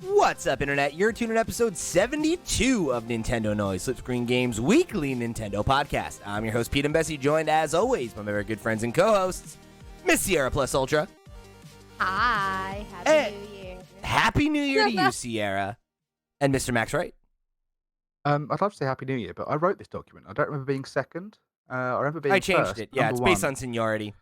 What's up, Internet? You're tuning in episode 72 of Nintendo Noise, Slipscreen Games' weekly Nintendo podcast. I'm your host, Pete and Bessie, joined, as always, by my very good friends and co-hosts, Miss Sierra Plus Ultra. Hi. Happy New Year. Happy New Year to you, Sierra. And Mr. Max Wright. I'd love to say Happy New Year, but I wrote this document. I don't remember being second. I remember being I changed first, it. Yeah, number it's based one. on seniority.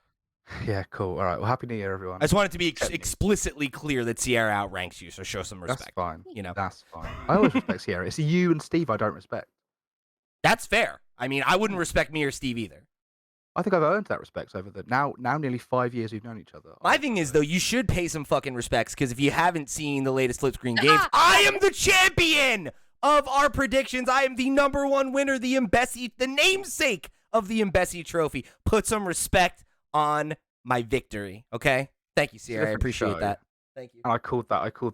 Yeah, cool. All right. Well, Happy New Year, everyone. I just want it to be explicitly clear that Sierra outranks you, so show some respect. That's fine. You know, That's fine. I always respect Sierra. It's you and Steve I don't respect. that's fair. I mean, I wouldn't respect me or Steve either. I think I've earned that respect over the now nearly 5 years we've known each other. My thing is, though, you should pay some fucking respects, because if you haven't seen the latest Slipscreen Games, I am the champion of our predictions. I am the number one winner, the namesake of the Mbessie Trophy. Put some respect on my victory, okay? Thank you, Sierra. I appreciate that. Thank you. And I called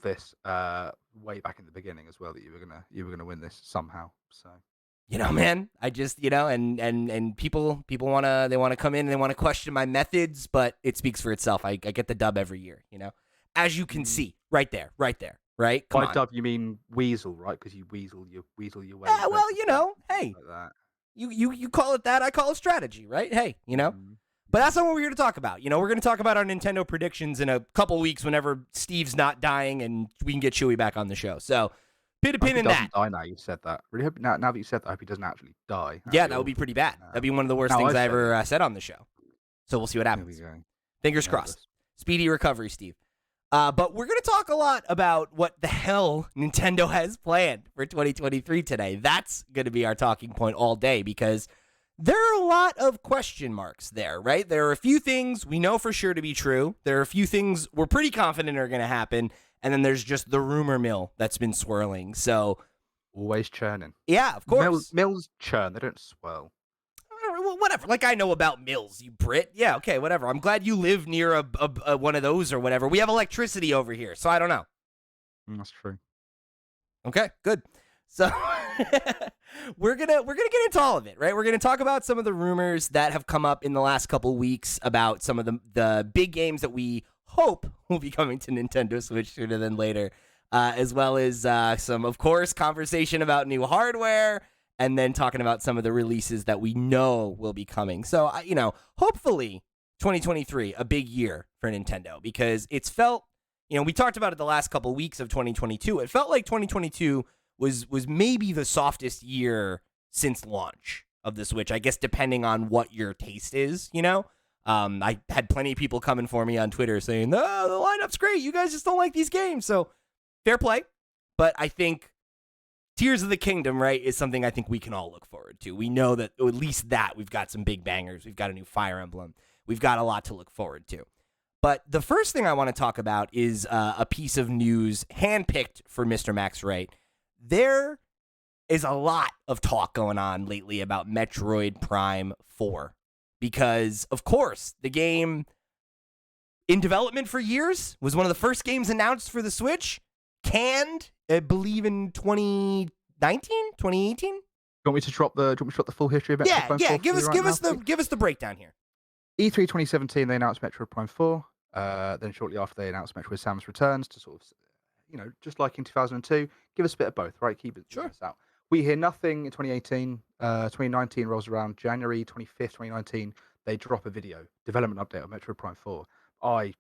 this way back in the beginning as well, that you were gonna win this somehow. So You know, man, I just, and people wanna come in and they wanna question my methods, but it speaks for itself. I get the dub every year, as you can see, right there, right? Come by on. dub you mean weasel, right? Because you weasel your way. Yeah, well, hey, like that. you call it that, I call it strategy, right? Hey, But that's not what we're here to talk about. We're going to talk about our Nintendo predictions in a couple weeks whenever Steve's not dying and we can get Chewy back on the show. So, pin a pin in that. Die now. You said that. Really hope now that you said that, I hope he doesn't actually die. Yeah, that would be pretty bad. That'd be one of the worst things I ever said on the show. So we'll see what happens. Fingers crossed. Speedy recovery, Steve. But we're going to talk a lot about what the hell Nintendo has planned for 2023 today. That's going to be our talking point all day, because there are a lot of question marks there, right? There are a few things we know for sure to be true. There are a few things we're pretty confident are going to happen. And then there's just the rumor mill that's been swirling. So, always churning. Yeah, of course. Mills churn. They don't swirl. Well, whatever. Like, I know about mills, you Brit. Yeah, okay, whatever. I'm glad you live near a one of those or whatever. We have electricity over here, so I don't know. That's true. Okay, good. So we're gonna get into all of it, right? We're gonna talk about some of the rumors that have come up in the last couple weeks about some of the big games that we hope will be coming to Nintendo Switch sooner than later, as well as some, of course, conversation about new hardware, and then talking about some of the releases that we know will be coming. So, hopefully 2023, a big year for Nintendo, because it's felt, we talked about it the last couple weeks of 2022. It felt like 2022 was maybe the softest year since launch of the Switch, I guess, depending on what your taste is, I had plenty of people coming for me on Twitter saying, oh, the lineup's great, you guys just don't like these games. So, fair play. But I think Tears of the Kingdom, right, is something I think we can all look forward to. We know that, at least that, we've got some big bangers. We've got a new Fire Emblem. We've got a lot to look forward to. But the first thing I want to talk about is a piece of news handpicked for Mr. Max Wright. There is a lot of talk going on lately about Metroid Prime 4. Because, of course, the game, in development for years, was one of the first games announced for the Switch, canned, I believe, in 2019, 2018. Do you want me to drop the full history of Metroid Prime 4? Yeah. Give us the breakdown here. E3 2017, they announced Metroid Prime 4. Then shortly after, they announced Metroid Samus Returns to sort of, just like in 2002, give us a bit of both, right? Keep it out. We hear nothing in 2018. 2019 rolls around. January 25th, 2019, they drop a video, development update on Metroid Prime 4. I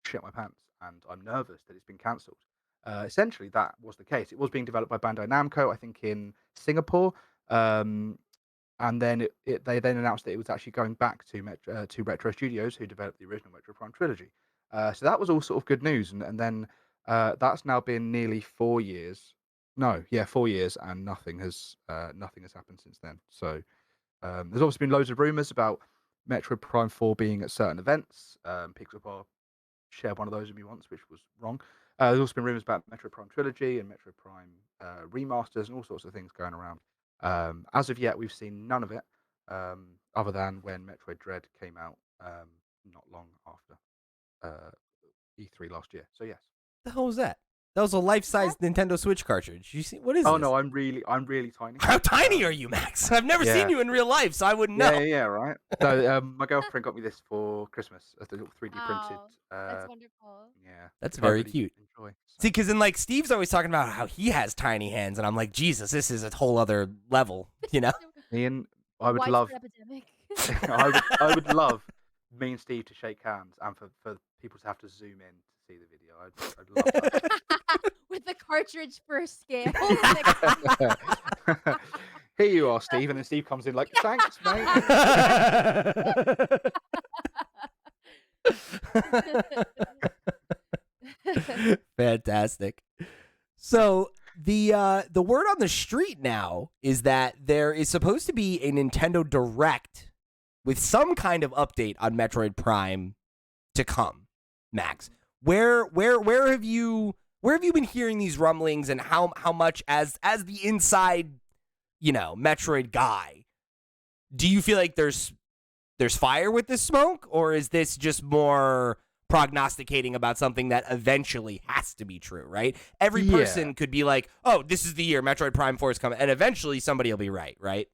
shit my pants, and I'm nervous that it's been cancelled. Essentially, that was the case. It was being developed by Bandai Namco, I think, in Singapore. And then they then announced that it was actually going back to Retro Studios, who developed the original Metroid Prime trilogy. So that was all sort of good news. And then that's now been nearly 4 years. No, yeah, 4 years, and nothing has happened since then. So there's obviously been loads of rumors about Metroid Prime 4 being at certain events. Pixelbar shared one of those with me once, which was wrong. There's also been rumors about Metroid Prime Trilogy and Metroid Prime remasters and all sorts of things going around. As of yet, we've seen none of it, other than when Metroid Dread came out not long after E3 last year. So yes. The hell was that? That was a life-size Nintendo Switch cartridge. You see, what is this? Oh no, I'm really tiny. How tiny are you, Max? I've never seen you in real life, so I wouldn't know. Yeah, right. So my girlfriend got me this for Christmas as a little 3D printed. That's wonderful. Yeah, that's very cute. enjoy. See, So. because then like Steve's always talking about how he has tiny hands, and I'm like, Jesus, this is a whole other level, you know? Ian, A I would love, widespread epidemic. I would love me and Steve to shake hands, and for people to have to zoom in to see the video. I'd love With the cartridge for scale. that. Here you are, Steve, and then Steve comes in like, thanks, mate. Fantastic. So the word on the street now is that there is supposed to be a Nintendo Direct with some kind of update on Metroid Prime to come. Max, where have you been hearing these rumblings, and how much as the inside, Metroid guy, do you feel like there's fire with this smoke, or is this just more prognosticating about something that eventually has to be true, right? Every person could be like, oh, this is the year Metroid Prime 4 is coming, and eventually somebody will be right?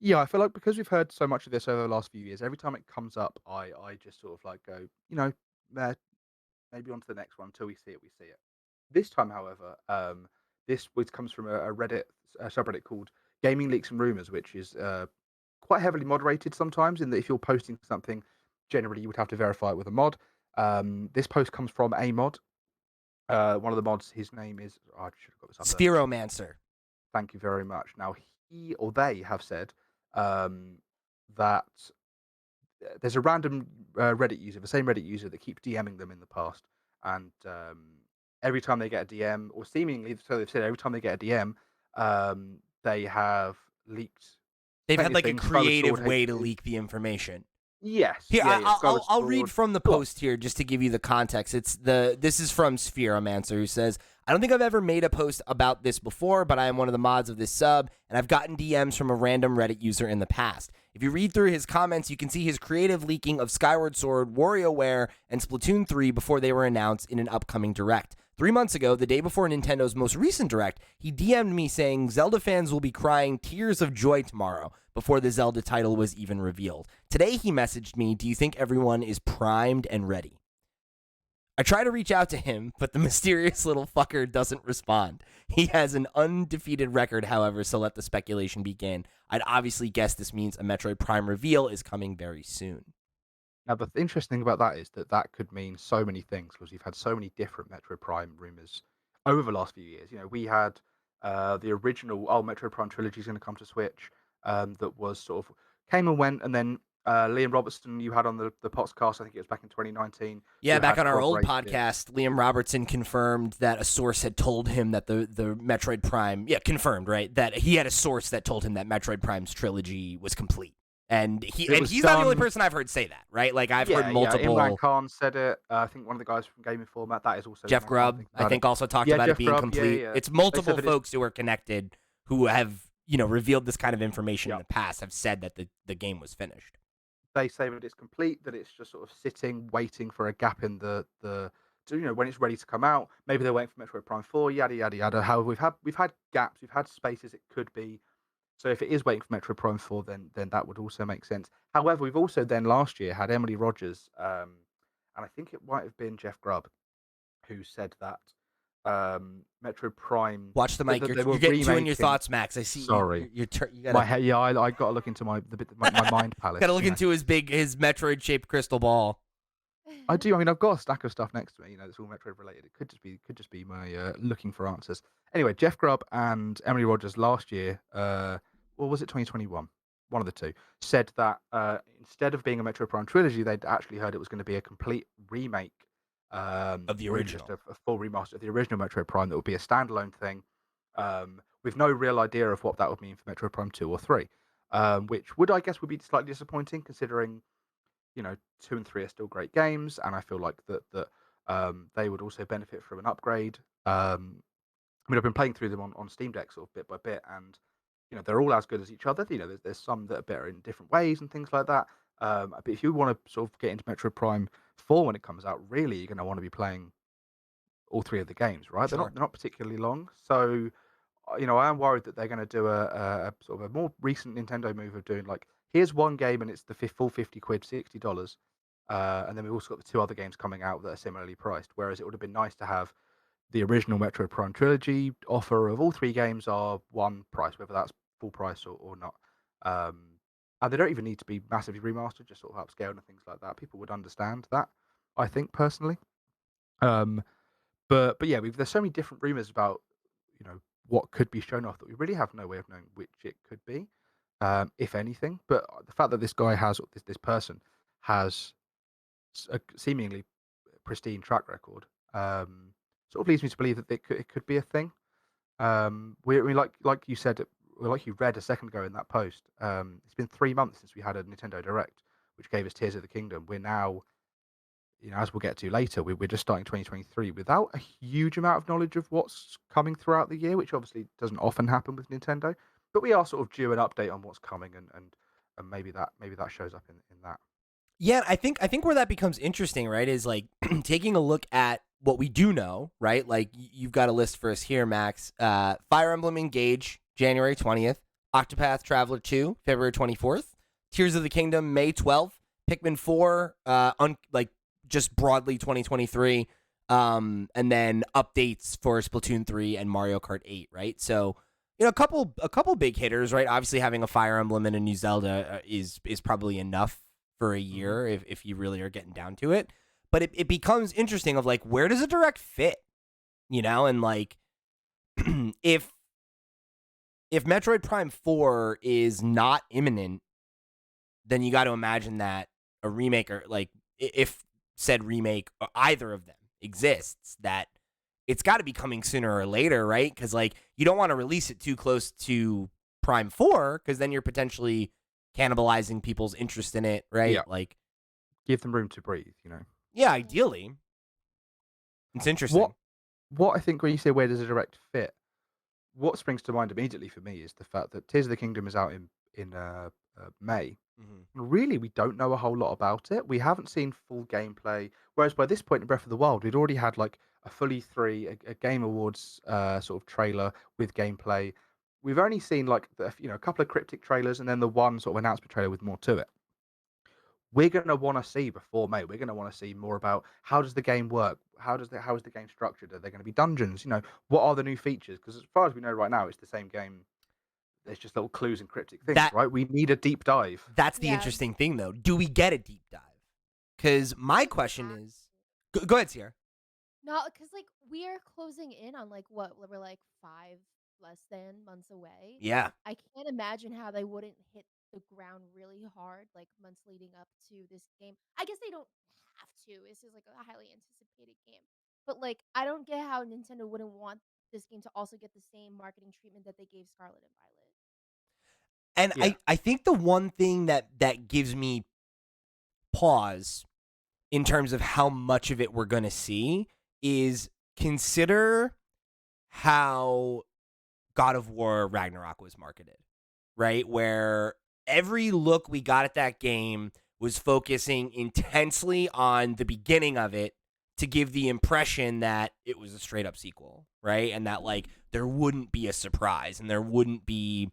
Yeah, I feel like because we've heard so much of this over the last few years, every time it comes up, I just sort of like go, uh, maybe on to the next one until we see it. We see it. This time, however, this which comes from a Reddit subreddit called Gaming Leaks and Rumors, which is quite heavily moderated sometimes. In that if you're posting something, generally you would have to verify it with a mod. This post comes from a mod. One of the mods, his name is. Oh, I should have got this up. Spheromancer. Thank you very much. Now he or they have said that there's a random Reddit user, the same Reddit user that keeps DMing them in the past, and every time they get a DM, or seemingly, so they've said every time they get a DM, they have leaked. They've had plenty like of a things, Skyward creative Sword way to HD. leak the information. Yes. Here, Yeah. Skyward I'll read Sword. from the Go on. post here just to give you the context. This is from Spheromancer, who says, I don't think I've ever made a post about this before, but I am one of the mods of this sub, and I've gotten DMs from a random Reddit user in the past. If you read through his comments, you can see his creative leaking of Skyward Sword, WarioWare, and Splatoon 3 before they were announced in an upcoming Direct. 3 months ago, the day before Nintendo's most recent Direct, he DM'd me saying Zelda fans will be crying tears of joy tomorrow before the Zelda title was even revealed. Today he messaged me, do you think everyone is primed and ready? I try to reach out to him, but the mysterious little fucker doesn't respond. He has an undefeated record, however, so let the speculation begin. I'd obviously guess this means a Metroid Prime reveal is coming very soon. Now, the interesting thing about that is that could mean so many things, because we've had so many different Metroid Prime rumors over the last few years. We had the original Metroid Prime trilogy is going to come to Switch. That was sort of came and went, and then Liam Robertson you had on the podcast. I think it was back in 2019. Yeah, back on our old podcast, Liam Robertson confirmed that a source had told him that the Metroid Prime, confirmed, right? That he had a source that told him that Metroid Prime's trilogy was complete. And he's not the only person I've heard say that, right? Like I've heard multiple. Imran Khan said it. I think one of the guys from Gaming Format, that is also Jeff Grubb, I think, also talked about it being complete. Yeah. It's multiple folks who are connected who have, revealed this kind of information in the past, have said that the game was finished. They say that it's complete, that it's just sort of sitting, waiting for a gap in the when it's ready to come out. Maybe they're waiting for Metroid Prime 4, yada yada yada. However, we've had gaps, we've had spaces it could be. So if it is waiting for Metroid Prime 4, then that would also make sense. However, we've also then last year had Emily Rogers, and I think it might have been Jeff Grubb, who said that Metroid Prime. Watch the mic. You're getting two in your thoughts, Max. I see. Sorry, you gotta, my head. Yeah, I got to look into my mind palace. Got to look into his Metroid shaped crystal ball. I do. I mean, I've got a stack of stuff next to me. It's all Metroid related. It could just be my looking for answers. Anyway, Jeff Grubb and Emily Rogers last year, or was it 2021? One of the two, said that instead of being a Metroid Prime trilogy, they'd actually heard it was going to be a complete remake of the original, just a full remaster of the original Metroid Prime that would be a standalone thing, with no real idea of what that would mean for Metroid Prime 2 or 3, which would be slightly disappointing considering 2 and 3 are still great games, and I feel like that they would also benefit from an upgrade. I mean, I've been playing through them on Steam Deck sort of bit by bit, and they're all as good as each other. There's some that are better in different ways and things like that. But if you want to sort of get into Metroid Prime 4 when it comes out, really you're going to want to be playing all 3 of the games, right? Sure. They're not particularly long, so I am worried that they're going to do a sort of a more recent Nintendo move of doing like, here's one game and it's the full 50 quid, $60, and then we've also got the 2 other games coming out that are similarly priced. Whereas it would have been nice to have the original Metroid Prime trilogy offer of all 3 games are one price, whether that's full price or not. And they don't even need to be massively remastered, just sort of upscaled and things like that. People would understand that, I think, personally. Um, but yeah, there's so many different rumors about, what could be shown off that we really have no way of knowing which it could be, if anything. But the fact that this guy has, this person has a seemingly pristine track record, sort of leads me to believe that it could be a thing. We like you said, like you read a second ago in that post. It's been 3 months since we had a Nintendo Direct, which gave us Tears of the Kingdom. We're now, as we'll get to later, we're just starting 2023 without a huge amount of knowledge of what's coming throughout the year, which obviously doesn't often happen with Nintendo. But we are sort of due an update on what's coming, and maybe that shows up in that. Yeah, I think where that becomes interesting, right, is like taking a look at what we do know, right? Like you've got a list for us here, Max. Fire Emblem Engage, January 20th. Octopath Traveler 2, February 24th. Tears of the Kingdom, May 12th. Pikmin 4, just broadly 2023. And then updates for Splatoon 3 and Mario Kart 8, right? So, a couple big hitters, right? Obviously having a Fire Emblem and a new Zelda is probably enough for a year if you really are getting down to it. But it becomes interesting of like, where does a direct fit? And like if Metroid Prime 4 is not imminent, then you got to imagine that a remake, or like if said remake, or either of them exists, that it's got to be coming sooner or later, right? Because like you don't want to release it too close to Prime 4 because then you're potentially cannibalizing people's interest in it, right? Yeah. Like, give them room to breathe, Yeah, ideally. It's interesting. What I think when you say where does a direct fit, what springs to mind immediately for me is the fact that Tears of the Kingdom is out in May. Really, we don't know a whole lot about it. We haven't seen full gameplay. Whereas by this point in Breath of the Wild, we'd already had like a fully a Game Awards sort of trailer with gameplay. We've only seen like a couple of cryptic trailers and then the one sort of announcement trailer with more to it. We're going to want to see before May. We're going to want to see more about how does the game work? How is the game structured? Are there going to be dungeons? What are the new features? Because as far as we know right now, it's the same game. There's just little clues and cryptic things, right? We need a deep dive. That's the interesting thing, though. Do we get a deep dive? Because my question is, go ahead, Sierra. No, because like we are closing in on like what we're like 5 less than months away. Yeah. I can't imagine how they wouldn't hit the ground really hard like months leading up to this game. I guess they don't have to. This is like a highly anticipated game. But like I don't get how Nintendo wouldn't want this game to also get the same marketing treatment that they gave Scarlet and Violet. And Yeah. I think the one thing that gives me pause in terms of how much of it we're going to see is consider how God of War Ragnarok was marketed, right? Where every look we got at that game was focusing intensely on the beginning of it to give the impression that it was a straight up sequel, right? And that like there wouldn't be a surprise and there wouldn't be,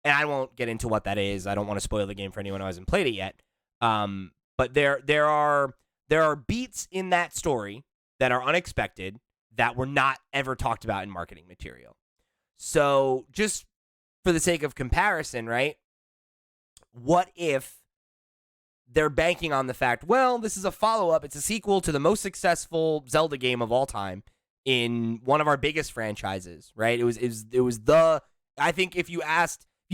and I won't get into what that is. I don't want to spoil the game for anyone who hasn't played it yet. But there are beats in that story that are unexpected that were not ever talked about in marketing material. So just for the sake of comparison, right? What if they're banking on the fact, well, this is a follow-up. It's a sequel to the most successful Zelda game of all time in one of our biggest franchises, right? It was the, I think if you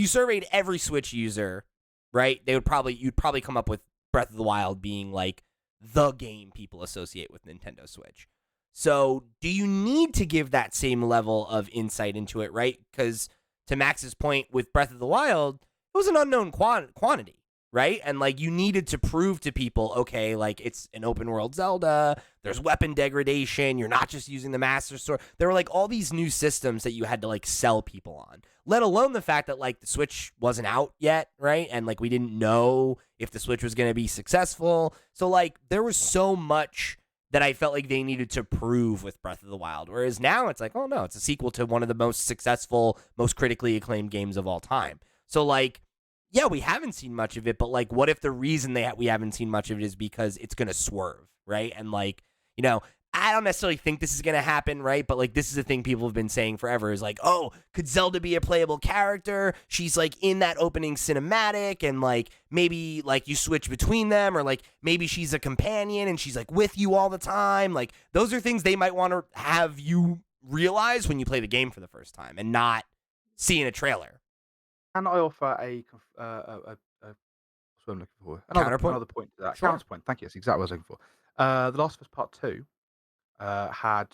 surveyed every Switch user, right, you'd probably come up with Breath of the Wild being like the game people associate with Nintendo Switch. So do you need to give that same level of insight into it, right? Because to Max's point with Breath of the Wild, it was an unknown quantity, right? And like you needed to prove to people, okay, like it's an open world Zelda, there's weapon degradation, you're not just using the Master Sword. There were like all these new systems that you had to like sell people on, let alone the fact that like the Switch wasn't out yet, right? And like we didn't know if the Switch was going to be successful. So like there was so much that I felt like they needed to prove with Breath of the Wild. Whereas now it's like, oh no, it's a sequel to one of the most successful, most critically acclaimed games of all time. So like, yeah, we haven't seen much of it, but like, what if the reason we haven't seen much of it is because it's going to swerve, right? And like, I don't necessarily think this is going to happen, right? But like, this is a thing people have been saying forever is like, oh, could Zelda be a playable character? She's like in that opening cinematic, and like maybe like you switch between them, or like maybe she's a companion and she's like with you all the time. Like, those are things they might want to have you realize when you play the game for the first time and not see in a trailer. Can I offer what's what I'm looking for? Counterpoint? Another point to that. Sure. Counterpoint. Thank you. That's exactly what I was looking for. The Last of Us Part 2 had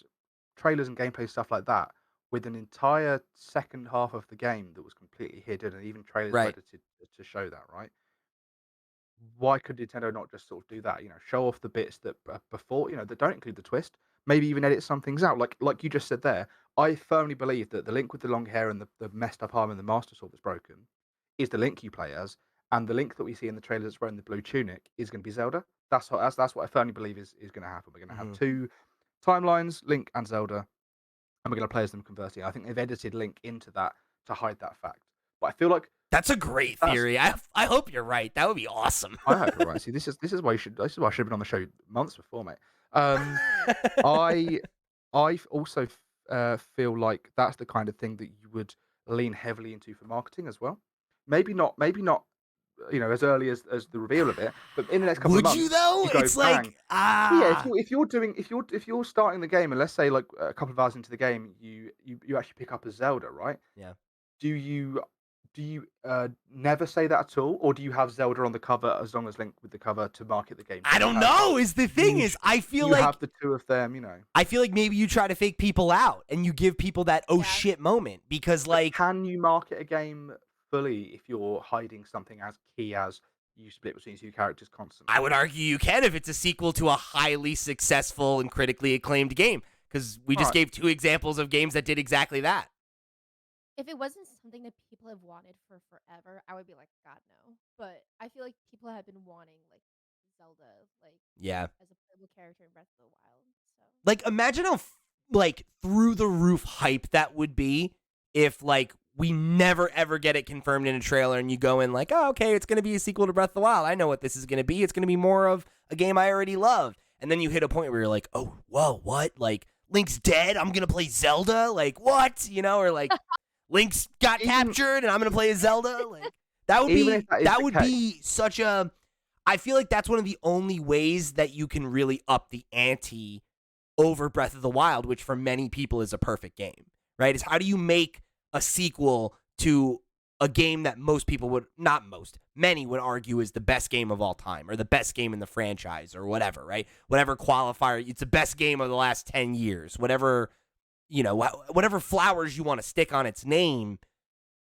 trailers and gameplay stuff like that with an entire second half of the game that was completely hidden, and even trailers were Right. edited to show that, right? Why could Nintendo not just sort of do that? Show off the bits that before, that don't include the twist. Maybe even edit some things out, like you just said there. I firmly believe that the Link with the long hair and the messed up arm and the Master Sword that's broken is the Link you play as, and the Link that we see in the trailer that's wearing the blue tunic is going to be Zelda. That's what I firmly believe is going to happen. We're going to have two timelines, Link and Zelda, and we're going to play as them conversing. I think they've edited Link into that to hide that fact. But I feel like That's a great theory. I hope you're right. That would be awesome. I hope you're right. See, this is why this is why I should have been on the show months before, mate. I also feel like that's the kind of thing that you would lean heavily into for marketing as well. Maybe not as early as the reveal of it, but in the next couple of Would months. you though? go It's bang. like Yeah, if you're starting the game and let's say like a couple of hours into the game, you actually pick up a Zelda, right? Yeah. Do you never say that at all, or do you have Zelda on the cover as long as Link with the cover to market the game? I don't know. Is the thing you- is, I feel You like have the two of them, I feel like maybe you try to fake people out and you give people that oh Yeah. shit moment because But like can you market a game fully if you're hiding something as key as you split between two characters constantly? I would argue you can if it's a sequel to a highly successful and critically acclaimed game because we just Right. gave two examples of games that did exactly that. If it wasn't something that people have wanted for forever, I would be like, God no. But I feel like people have been wanting like Zelda, like Yeah. as a playable character in Breath of the Wild. So Like imagine how like through the roof hype that would be if like we never ever get it confirmed in a trailer and you go in like, oh, okay, it's going to be a sequel to Breath of the Wild. I know what this is going to be. It's going to be more of a game I already love. And then you hit a point where you're like, oh, whoa, what? Like Link's dead. I'm going to play Zelda. Like what? Or like Link's got captured and I'm going to play as Zelda. Like that would Even be if that is that the would case. be such a I feel like that's one of the only ways that you can really up the ante over Breath of the Wild, which for many people is a perfect game, right? Is how do you make a sequel to a game that most people would, not most, many would argue is the best game of all time or the best game in the franchise or whatever, right? Whatever qualifier, it's the best game of the last 10 years, whatever, whatever flowers you want to stick on its name,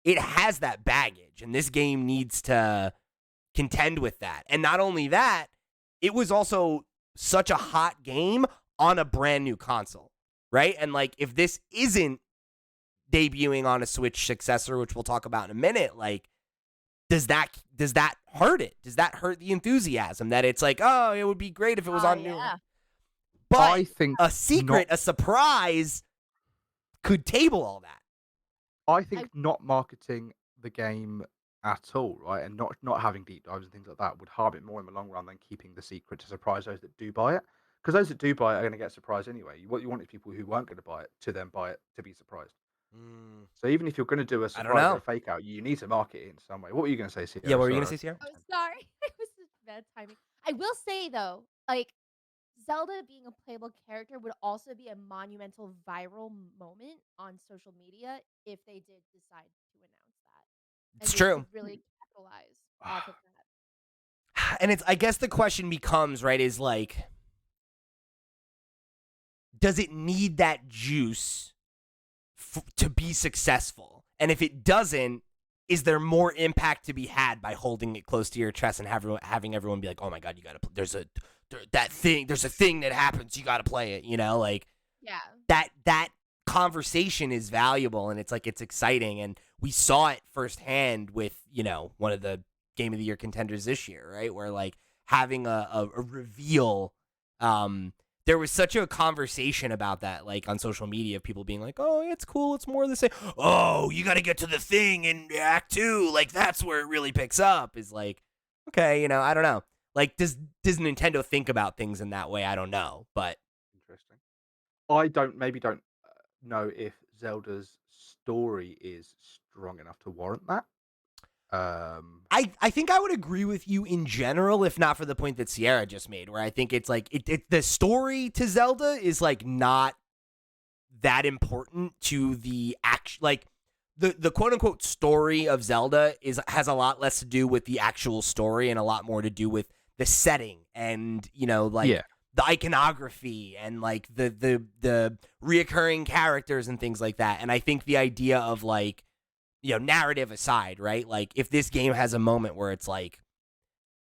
it has that baggage. And this game needs to contend with that. And not only that, it was also such a hot game on a brand new console, right? And like if this isn't debuting on a Switch successor, which we'll talk about in a minute, like does that hurt it? Does that hurt the enthusiasm that it's like, oh, it would be great if it was on new? yeah. But I think a secret, a surprise could table all that. I think not marketing the game at all, right, and not having deep dives and things like that would harm it more in the long run than keeping the secret to surprise those that do buy it. Because those that do buy it are going to get surprised anyway. What you want is people who weren't going to buy it to then buy it to be surprised. So even if you're going to do a I don't surprise or know. a fake out, you need to market it in some way. What were you going to say, Sierra? Yeah, what were you Sorry. going to say, Sierra? Oh, sorry. It was just bad timing. I will say though, like Zelda being a playable character would also be a monumental viral moment on social media if they did decide to announce that. It's they true. could really capitalize off of that. And I guess the question becomes, right, is like, does it need that juice to be successful? And if it doesn't, is there more impact to be had by holding it close to your chest and having everyone be like, oh my God, you got to, there's a thing that happens, you got to play it, like Yeah. that conversation is valuable and it's like, it's exciting. And we saw it firsthand with, one of the Game of the Year contenders this year, right? Where like having a reveal, there was such a conversation about that, like on social media, of people being like, "Oh, it's cool, it's more of the same." Oh, you got to get to the thing in Act 2, like that's where it really picks up. Is like, okay, I don't know. Like, does Nintendo think about things in that way? I don't know, but interesting. I don't know if Zelda's story is strong enough to warrant that. I think I would agree with you in general, if not for the point that Sierra just made, where I think it's like the story to Zelda is like not that important to the like the quote unquote story of Zelda has a lot less to do with the actual story and a lot more to do with the setting and the iconography and like the reoccurring characters and things like that. And I think the idea of like, narrative aside, right? Like if this game has a moment where it's like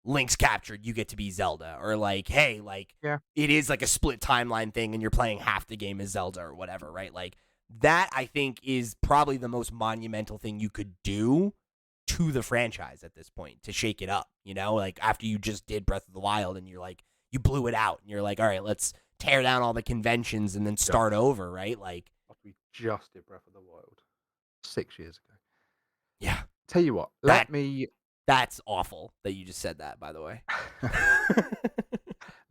Link's captured, you get to be Zelda, or like, hey, like it is like a split timeline thing and you're playing half the game as Zelda or whatever, right? Like that I think is probably the most monumental thing you could do to the franchise at this point to shake it up, like after you just did Breath of the Wild and you're like, you blew it out and you're like, all right, let's tear down all the conventions and then start over, right? Like we just did Breath of the Wild 6 years ago. Yeah. Tell you what, that's awful that you just said that, by the way.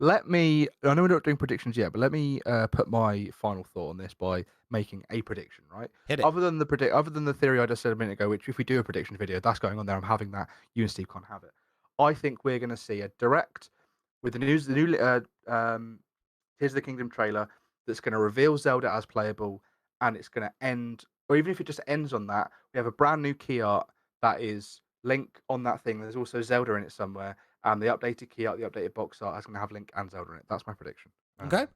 I know we're not doing predictions yet, but let me put my final thought on this by making a prediction, right? Hit it. Other than the theory I just said a minute ago, which if we do a prediction video, that's going on there. I'm having that. You and Steve can't have it. I think we're going to see a direct with the new Tears of the Kingdom trailer that's going to reveal Zelda as playable, and it's going to end, or even if it just ends on that, we have a brand new key art that is Link on that thing. There's also Zelda in it somewhere, and the updated key art, the updated box art is going to have Link and Zelda in it. That's my prediction. Okay.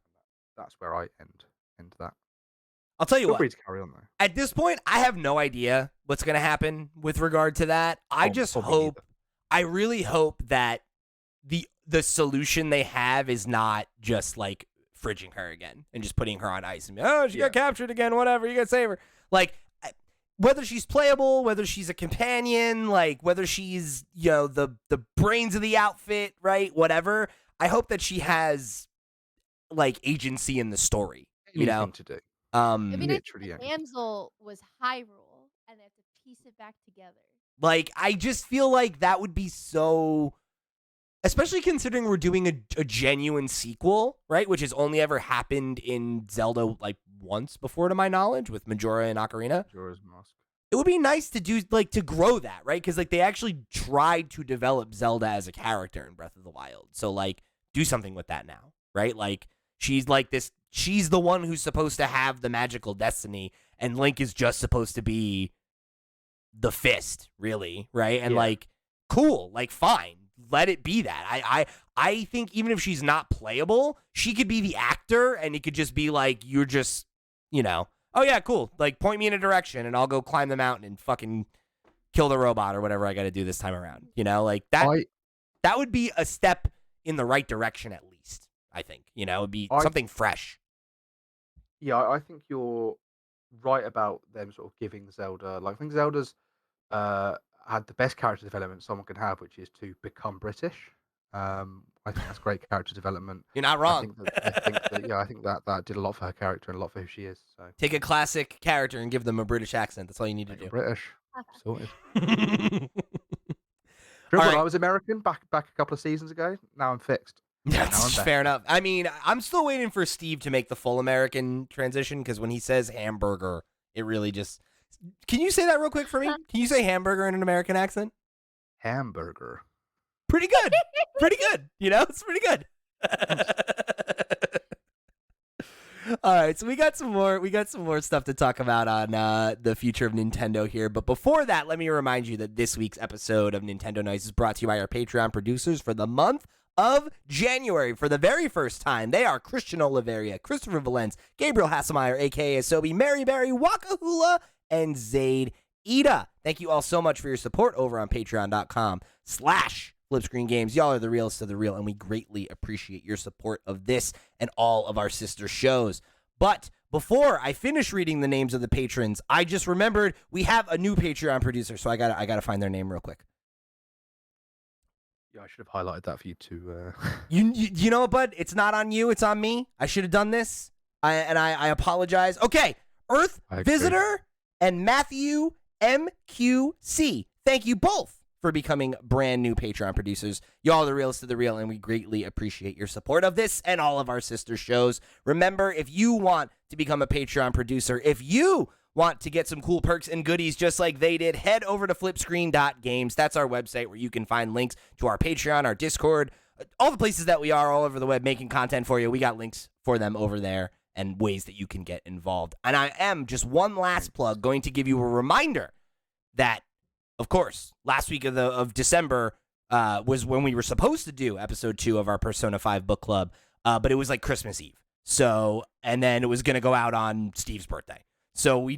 That's where I end that. I'll tell you Feel what. free to carry on, though. At this point, I have no idea what's going to happen with regard to that. I really hope that the solution they have is not just like fridging her again and just putting her on ice and she got captured again, whatever, you got to save her. Like whether she's playable, whether she's a companion, like whether she's, the brains of the outfit, right? Whatever. I hope that she has like agency in the story, Anything to do. Literally, the damsel was Hyrule, and they have to piece it back together. Like, I just feel like that would be so, especially considering we're doing a genuine sequel, right? Which has only ever happened in Zelda like once before, to my knowledge, with Majora and Ocarina. Majora's Mask. It would be nice to do like to grow that, right? Because like they actually tried to develop Zelda as a character in Breath of the Wild, so like do something with that now, right? Like she's like this. She's the one who's supposed to have the magical destiny, and Link is just supposed to be the fist, really, right? And like, cool, like, fine, let it be that. I think even if she's not playable, she could be the actor, and it could just be like you're just, oh yeah, cool, like point me in a direction, and I'll go climb the mountain and fucking kill the robot or whatever I got to do this time around. Like that. That would be a step in the right direction, at least. I think, it would be something fresh. Yeah, I think you're right about them sort of giving Zelda, like I think Zelda's had the best character development someone can have, which is to become British. I think that's great character development. You're not wrong. I think that did a lot for her character and a lot for who she is. So take a classic character and give them a British accent. That's all you need to do. British, sorted. Right. I was American back a couple of seasons ago. Now I'm fixed. That's fair enough. I mean, I'm still waiting for Steve to make the full American transition, because when he says hamburger, it really just... Can you say that real quick for me? Can you say hamburger in an American accent? Hamburger. Pretty good. Pretty good. It's pretty good. All right, so we got some more stuff to talk about on the future of Nintendo here. But before that, let me remind you that this week's episode of Nintendo Noise is brought to you by our Patreon producers for the month of January. For the very first time, they are Christian Oliveria, Christopher Valence, Gabriel Hasselmeyer, aka Asobi, Mary Berry, Wakahula, and Zaid Ida. Thank you all so much for your support over on patreon.com/FlipScreenGames. Y'all are the realest of the real, and we greatly appreciate your support of this and all of our sister shows. But before I finish reading the names of the patrons, I just remembered we have a new Patreon producer, so I gotta find their name real quick. Yeah, I should have highlighted that for you to... You know what, bud? It's not on you. It's on me. I should have done this. I apologize. Okay. Earth Visitor and Matthew MQC. Thank you both for becoming brand new Patreon producers. Y'all are the realest of the real, and we greatly appreciate your support of this and all of our sister shows. Remember, if you want to become a Patreon producer, if you want to get some cool perks and goodies just like they did, head over to flipscreen.games. That's our website where you can find links to our Patreon, our Discord, all the places that we are all over the web making content for you. We got links for them over there and ways that you can get involved. And I am, just one last plug, going to give you a reminder that, of course, last week of December was when we were supposed to do episode 2 of our Persona 5 book club, but it was like Christmas Eve. So, and then it was going to go out on Steve's birthday. So we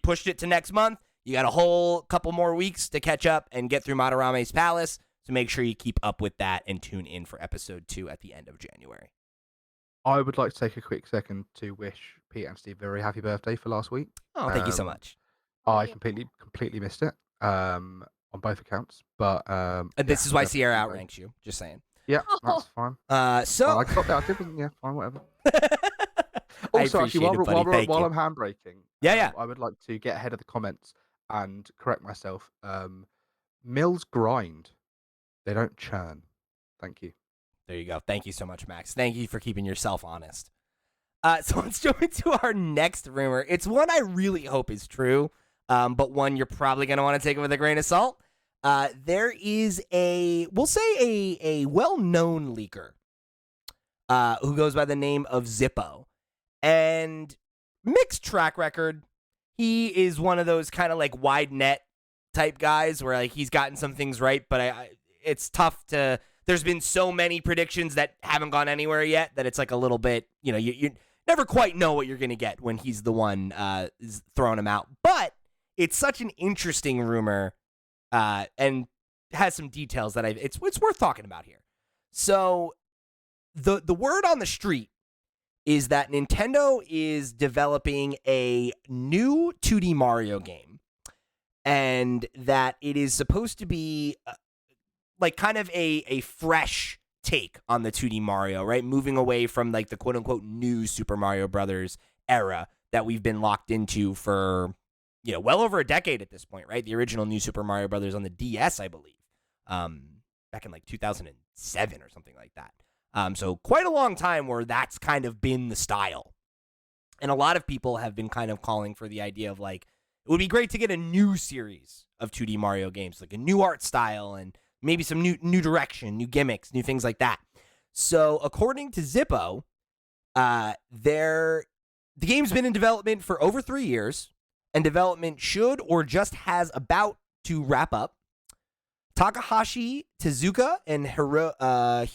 pushed it to next month. You got a whole couple more weeks to catch up and get through Madarame's Palace. So make sure you keep up with that and tune in for episode 2 at the end of January. I would like to take a quick second to wish Pete and Steve a very happy birthday for last week. Oh, thank you so much. I completely missed it on both accounts. But and this is why Sierra definitely outranks you. Just saying. Yeah, that's fine. So I got that. I did, wasn't yeah, fine, whatever. I Also, actually, appreciate it, buddy. while I'm handbraking, Yeah. I would like to get ahead of the comments and correct myself. Mills grind; they don't churn. Thank you. There you go. Thank you so much, Max. Thank you for keeping yourself honest. So let's jump into our next rumor. It's one I really hope is true, but one you're probably going to want to take with a grain of salt. There is we'll say a well-known leaker who goes by the name of Zippo. And mixed track record. He is one of those kind of like wide net type guys where like he's gotten some things right, but it's tough to. There's been so many predictions that haven't gone anywhere yet that it's like a little bit, you never quite know what you're going to get when he's the one throwing him out. But it's such an interesting rumor and has some details that it's worth talking about here. So the word on the street is that Nintendo is developing a new 2D Mario game, and that it is supposed to be like kind of a fresh take on the 2D Mario, right? Moving away from like the quote-unquote new Super Mario Brothers era that we've been locked into for, well over a decade at this point, right? The original new Super Mario Brothers on the DS, I believe, back in like 2007 or something like that. So quite a long time where that's kind of been the style. And a lot of people have been kind of calling for the idea of like, it would be great to get a new series of 2D Mario games, like a new art style and maybe some new direction, new gimmicks, new things like that. So according to Zippo, the game's been in development for over 3 years, and development should or just has about to wrap up. Takahashi Tezuka and Hiroki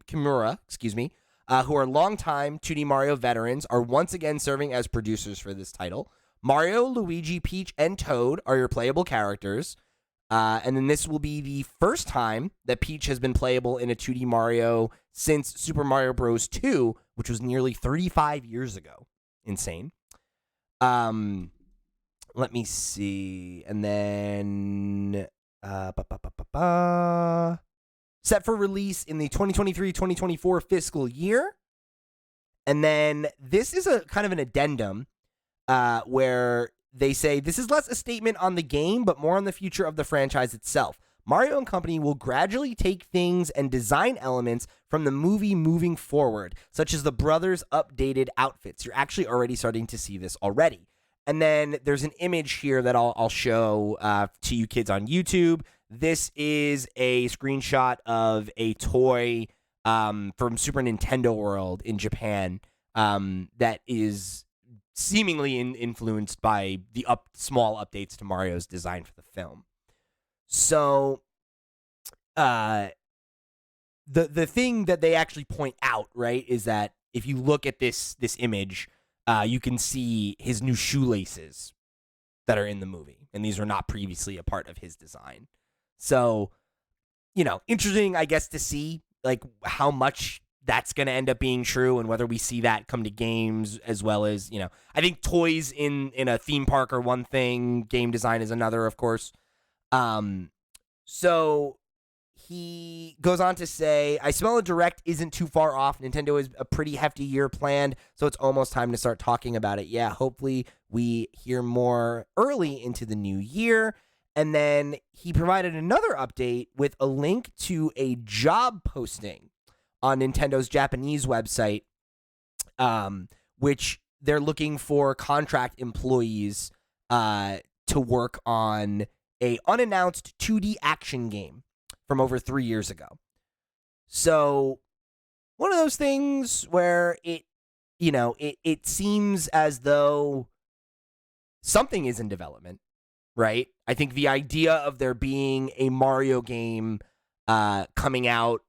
Kimura, who are longtime 2D Mario veterans, are once again serving as producers for this title. Mario, Luigi, Peach, and Toad are your playable characters. And then this will be the first time that Peach has been playable in a 2D Mario since Super Mario Bros. 2, which was nearly 35 years ago. Insane. Let me see. And then set for release in the 2023-2024 fiscal year. And then this is a kind of an addendum where they say this is less a statement on the game, but more on the future of the franchise itself. Mario and Company will gradually take things and design elements from the movie moving forward, such as the brothers' updated outfits. You're actually already starting to see this already. And then there's an image here that I'll show to you kids on YouTube. This is a screenshot of a toy from Super Nintendo World in Japan that is seemingly influenced by the small updates to Mario's design for the film. So, the thing that they actually point out, right, is that if you look at this image, you can see his new shoelaces that are in the movie, and these are not previously a part of his design. So, interesting, I guess, to see like how much that's going to end up being true and whether we see that come to games as well as, I think toys in a theme park are one thing, game design is another, of course. So he goes on to say, I smell a direct isn't too far off. Nintendo has a pretty hefty year planned, so it's almost time to start talking about it. Yeah, hopefully we hear more early into the new year. And then he provided another update with a link to a job posting on Nintendo's Japanese website, which they're looking for contract employees to work on a unannounced 2D action game from over 3 years ago. So one of those things where it seems as though something is in development, right? I think the idea of there being a Mario game coming out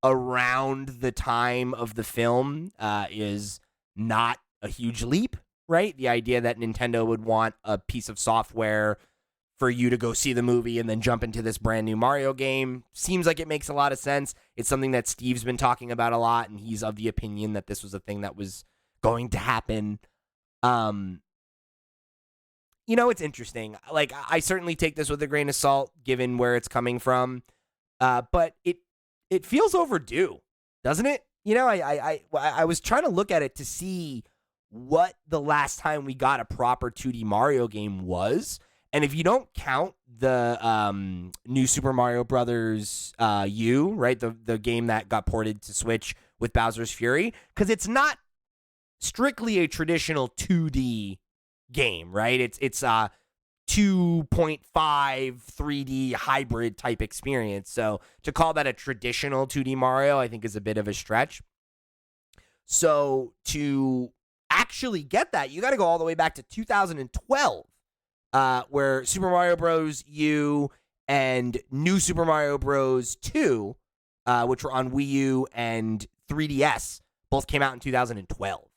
around the time of the film is not a huge leap, right? The idea that Nintendo would want a piece of software for you to go see the movie and then jump into this brand new Mario game seems like it makes a lot of sense. It's something that Steve's been talking about a lot, and he's of the opinion that this was a thing that was going to happen. It's interesting. Like, I certainly take this with a grain of salt, given where it's coming from. But it feels overdue, doesn't it? I was trying to look at it to see what the last time we got a proper 2D Mario game was. And if you don't count the new Super Mario Brothers U, right, the game that got ported to Switch with Bowser's Fury, because it's not strictly a traditional 2D game, right? It's a 2.5 3D hybrid type experience. So to call that a traditional 2D Mario, I think is a bit of a stretch. So to actually get that, you got to go all the way back to 2012, where Super Mario Bros. U and New Super Mario Bros. 2, which were on Wii U and 3DS, both came out in 2012.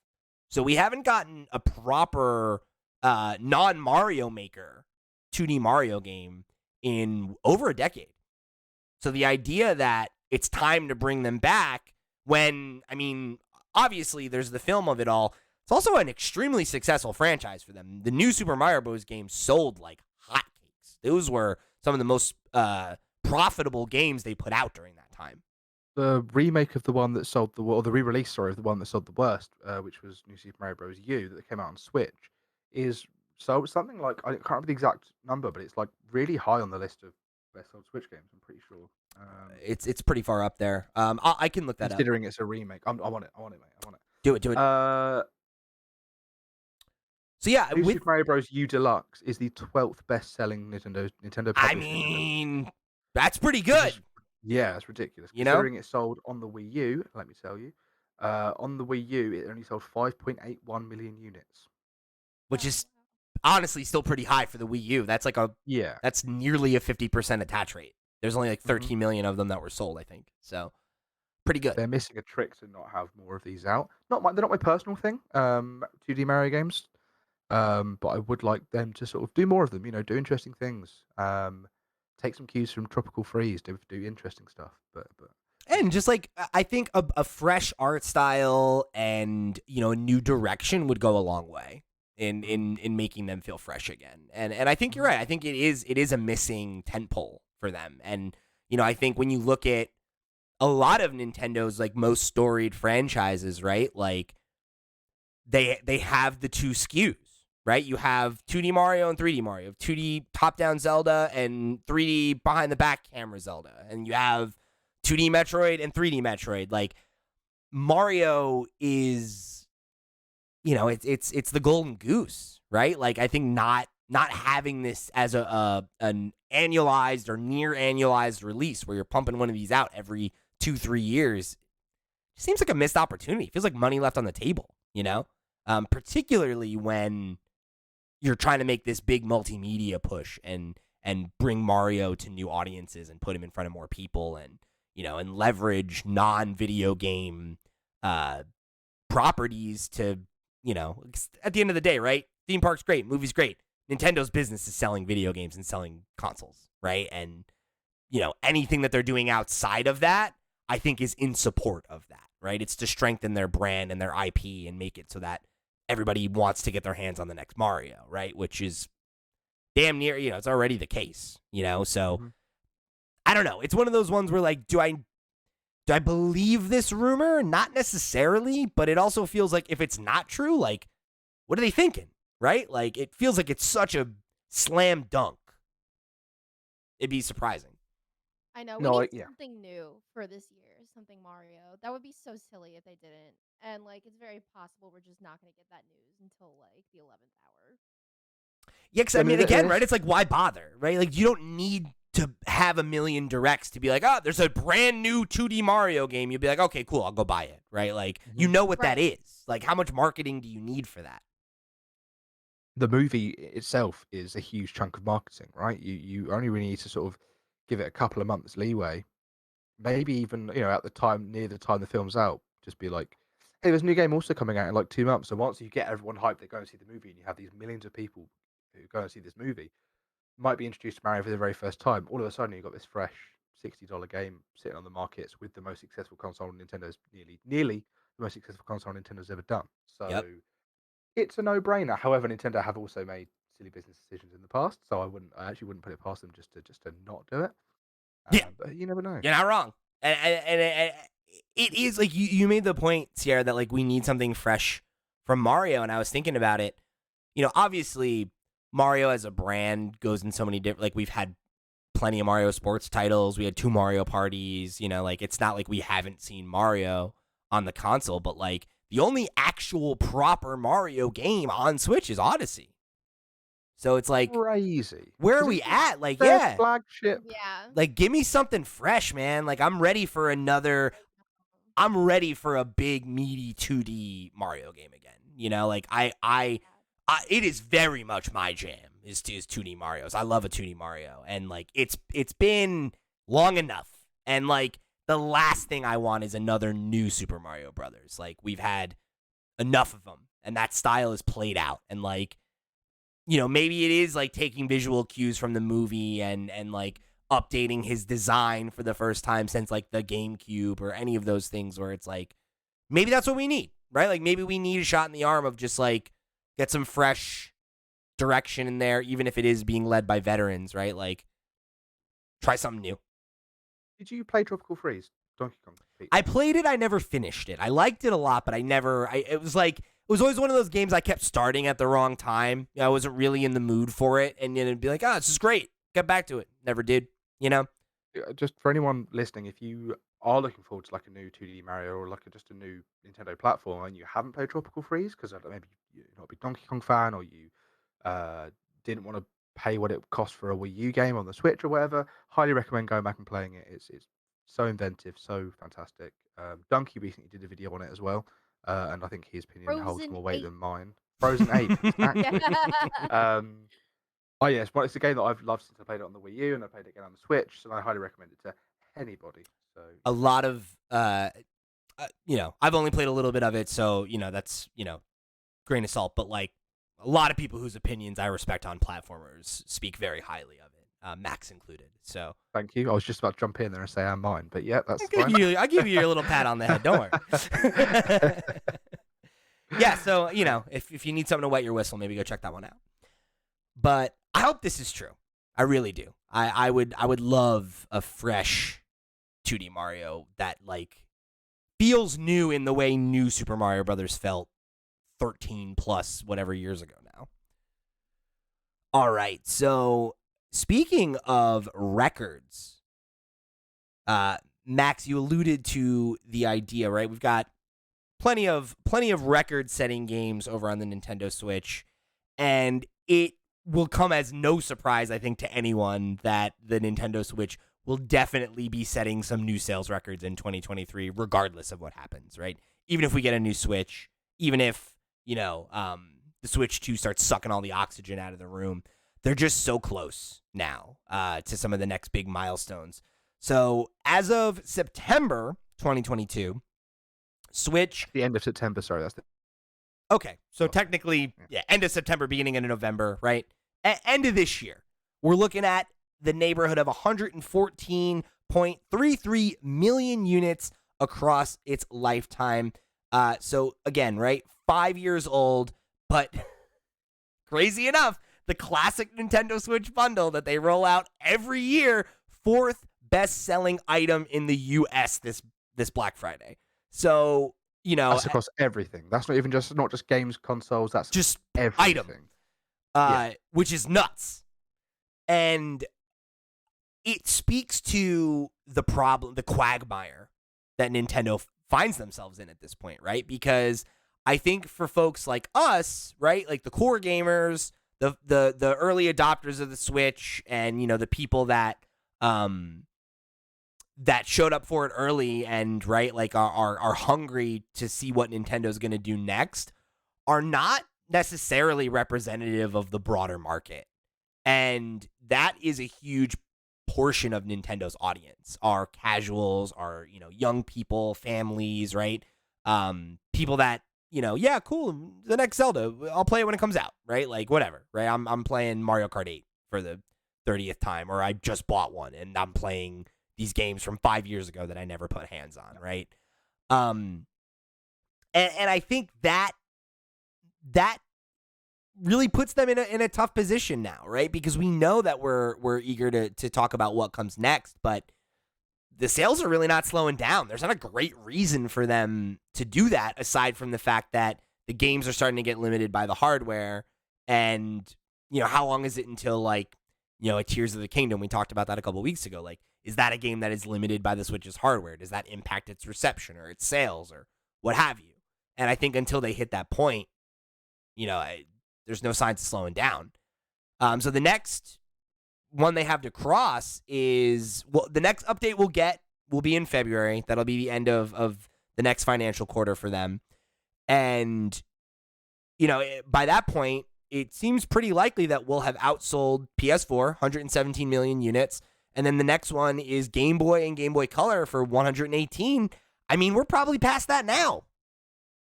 So we haven't gotten a proper non-Mario Maker 2D Mario game in over a decade. So the idea that it's time to bring them back when, obviously there's the film of it all. It's also an extremely successful franchise for them. The new Super Mario Bros. Games sold like hotcakes. Those were some of the most profitable games they put out during that time. The remake of the one that sold or the re-release, sorry, of the one that sold the worst, which was New Super Mario Bros. U, that came out on Switch, is something like, I can't remember the exact number, but it's like really high on the list of best sold Switch games. I'm pretty sure. It's pretty far up there. I can look that up. Considering it's a remake, I want it, mate. I want it. Do it. So yeah, New Super Mario Bros. U Deluxe is the 12th best-selling Nintendo publishing. That's pretty good. Yeah, it's ridiculous. Considering it sold on the Wii U, let me tell you, on the Wii U, it only sold 5.81 million units, which is honestly still pretty high for the Wii U. That's like that's nearly a 50% attach rate. There's only like 13 million of them that were sold, I think. So pretty good. They're missing a trick to not have more of these out. They're not my personal thing. 2D Mario games. But I would like them to sort of do more of them, do interesting things. Take some cues from Tropical Freeze, do interesting stuff. But and just like, I think a fresh art style and, a new direction would go a long way in making them feel fresh again. And I think you're right. I think it is a missing tentpole for them. And, I think when you look at a lot of Nintendo's like most storied franchises, right? Like they have the two SKUs. Right, you have 2D Mario and 3D Mario, 2D top-down Zelda and 3D behind-the-back camera Zelda, and you have 2D Metroid and 3D Metroid. Like, Mario is, it's the golden goose, right? Like, I think not having this as an annualized or near annualized release where you're pumping one of these out every 2-3 years seems like a missed opportunity. It feels like money left on the table, particularly when you're trying to make this big multimedia push and bring Mario to new audiences and put him in front of more people and leverage non-video game properties to, at the end of the day, right? Theme park's great, movie's great. Nintendo's business is selling video games and selling consoles, right? And, anything that they're doing outside of that, I think is in support of that, right? It's to strengthen their brand and their IP and make it so that everybody wants to get their hands on the next Mario, right? Which is damn near, it's already the case, So I don't know. It's one of those ones where like, do I believe this rumor? Not necessarily, but it also feels like if it's not true, like, what are they thinking, right? Like, it feels like it's such a slam dunk It'd be surprising. I know. We No, need yeah. something new for this year. Something Mario. That would be so silly if they didn't. And like, it's very possible we're just not gonna get that news until like the 11th hour. Yeah, because Yeah, I mean, it again, is. right? It's like, why bother, right? Like, you don't need to have a million directs to be like, oh, there's a brand new 2D Mario game. You'd be like, okay, cool, I'll go buy it, right? Like, you know what that Right. is. Like, how much marketing do you need for that? The movie itself is a huge chunk of marketing, right? You only really need to sort of give it a couple of months leeway, maybe even at the time near the time the film's out, just be like, hey, there's a new game also coming out in like 2 months. So once you get everyone hyped, they go and see the movie, and you have these millions of people who go and see this movie, might be introduced to Mario for the very first time. All of a sudden, you've got this fresh $60 game sitting on the markets with the most successful console Nintendo's nearly the most successful console Nintendo's ever done. So Yep. it's a no-brainer. However, Nintendo have also made silly business decisions in the past, so I actually wouldn't put it past them just to not do it. Yeah. But you never know. You're not wrong. And it is like you made the point, Sierra, that like we need something fresh from Mario. And I was thinking about it. Obviously, Mario as a brand goes in so many different. Like we've had plenty of Mario sports titles. We had 2 Mario parties. Like it's not like we haven't seen Mario on the console, but like the only actual proper Mario game on Switch is Odyssey. So it's like, Crazy. where are we at? Like, Their yeah. flagship. Yeah. Like, give me something fresh, man. Like, I'm ready for I'm ready for a big, meaty 2D Mario game again. Like, it is very much my jam is 2D Marios. I love a 2D Mario. And, like, it's been long enough. And, like, the last thing I want is another new Super Mario Brothers. Like, we've had enough of them. And that style is played out. And, like, maybe it is like taking visual cues from the movie and like updating his design for the first time since like the GameCube or any of those things where it's like, maybe that's what we need, right? Like maybe we need a shot in the arm of just like get some fresh direction in there, even if it is being led by veterans, right? Like try something new. Did you play Tropical Freeze? Donkey Kong. I played it. I never finished it. I liked it a lot, but it was always one of those games I kept starting at the wrong time. I wasn't really in the mood for it. And then it'd be like, oh, this is great. Get back to it. Never did, Just for anyone listening, if you are looking forward to like a new 2D Mario or like just a new Nintendo platform and you haven't played Tropical Freeze, because maybe you're not a big Donkey Kong fan or you didn't want to pay what it cost for a Wii U game on the Switch or whatever, highly recommend going back and playing it. It's so inventive, so fantastic. Donkey recently did a video on it as well, and I think his opinion holds Frozen more weight 8. than mine. Frozen 8, exactly. Yeah. Oh yes, well, it's a game that I've loved since I played it on the Wii U, and I played it again on the Switch, and I highly recommend it to anybody. So a lot of, I've only played a little bit of it, so, that's, grain of salt. But like a lot of people whose opinions I respect on platformers speak very highly of it, Max included. So thank you. I was just about to jump in there and say I'm mine, but yeah, that's fine. I'll give you a little pat on the head. Don't worry. Yeah, so, if you need something to wet your whistle, maybe go check that one out. But I hope this is true. I really do. I would love a fresh 2D Mario that like feels new in the way new Super Mario Brothers felt 13 plus whatever years ago now. All right. So, speaking of records, Max, you alluded to the idea, right? We've got plenty of record-setting games over on the Nintendo Switch, and it will come as no surprise, I think, to anyone that the Nintendo Switch will definitely be setting some new sales records in 2023, regardless of what happens, right? Even if we get a new Switch, even if, the Switch 2 starts sucking all the oxygen out of the room, they're just so close now to some of the next big milestones. So as of September 2022, Switch... The end of September, sorry, that's the... Okay, so technically, end of September, beginning of November, right? End of this year, we're looking at the neighborhood of 114.33 million units across its lifetime. So again, right, 5 years old, but crazy enough, the classic Nintendo Switch bundle that they roll out every year, 4th best-selling item in the U.S. this Black Friday. So, that's across everything. That's not just games, consoles. That's just everything. Item, which is nuts. And it speaks to the problem, the quagmire that Nintendo finds themselves in at this point, right? Because I think for folks like us, right, like the core gamers, the early adopters of the Switch, and the people that that showed up for it early and right like are hungry to see what Nintendo's going to do next, are not necessarily representative of the broader market. And that is a huge portion of Nintendo's audience, are casuals, are young people, families, right? People that yeah, cool, the next Zelda, I'll play it when it comes out, right? Like whatever, right? I'm playing Mario Kart 8 for the 30th time, or I just bought one and I'm playing these games from 5 years ago that I never put hands on, right? And I think that really puts them in a tough position now, right? Because we know that we're eager to talk about what comes next, but the sales are really not slowing down. There's not a great reason for them to do that, aside from the fact that the games are starting to get limited by the hardware. And how long is it until like a Tears of the Kingdom? We talked about that a couple weeks ago. Like, is that a game that is limited by the Switch's hardware? Does that impact its reception or its sales or what have you? And I think until they hit that point, there's no signs of slowing down. So the next one they have to cross is, well, the next update we'll get will be in February. That'll be the end of the next financial quarter for them. And, by that point, it seems pretty likely that we'll have outsold PS4, 117 million units. And then the next one is Game Boy and Game Boy Color for 118. I mean, we're probably past that now.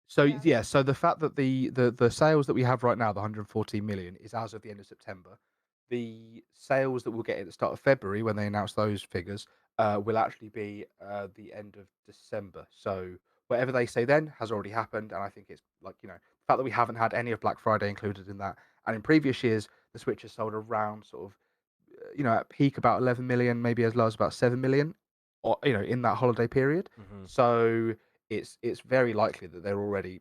So yeah, so the fact that the sales that we have right now, the 114 million, is as of the end of September. The sales that we'll get at the start of February, when they announce those figures, will actually be the end of December. So whatever they say then has already happened, and I think it's like the fact that we haven't had any of Black Friday included in that, and in previous years the Switch has sold around sort of at peak about 11 million, maybe as low as about 7 million, or in that holiday period. Mm-hmm. So it's very likely that they're already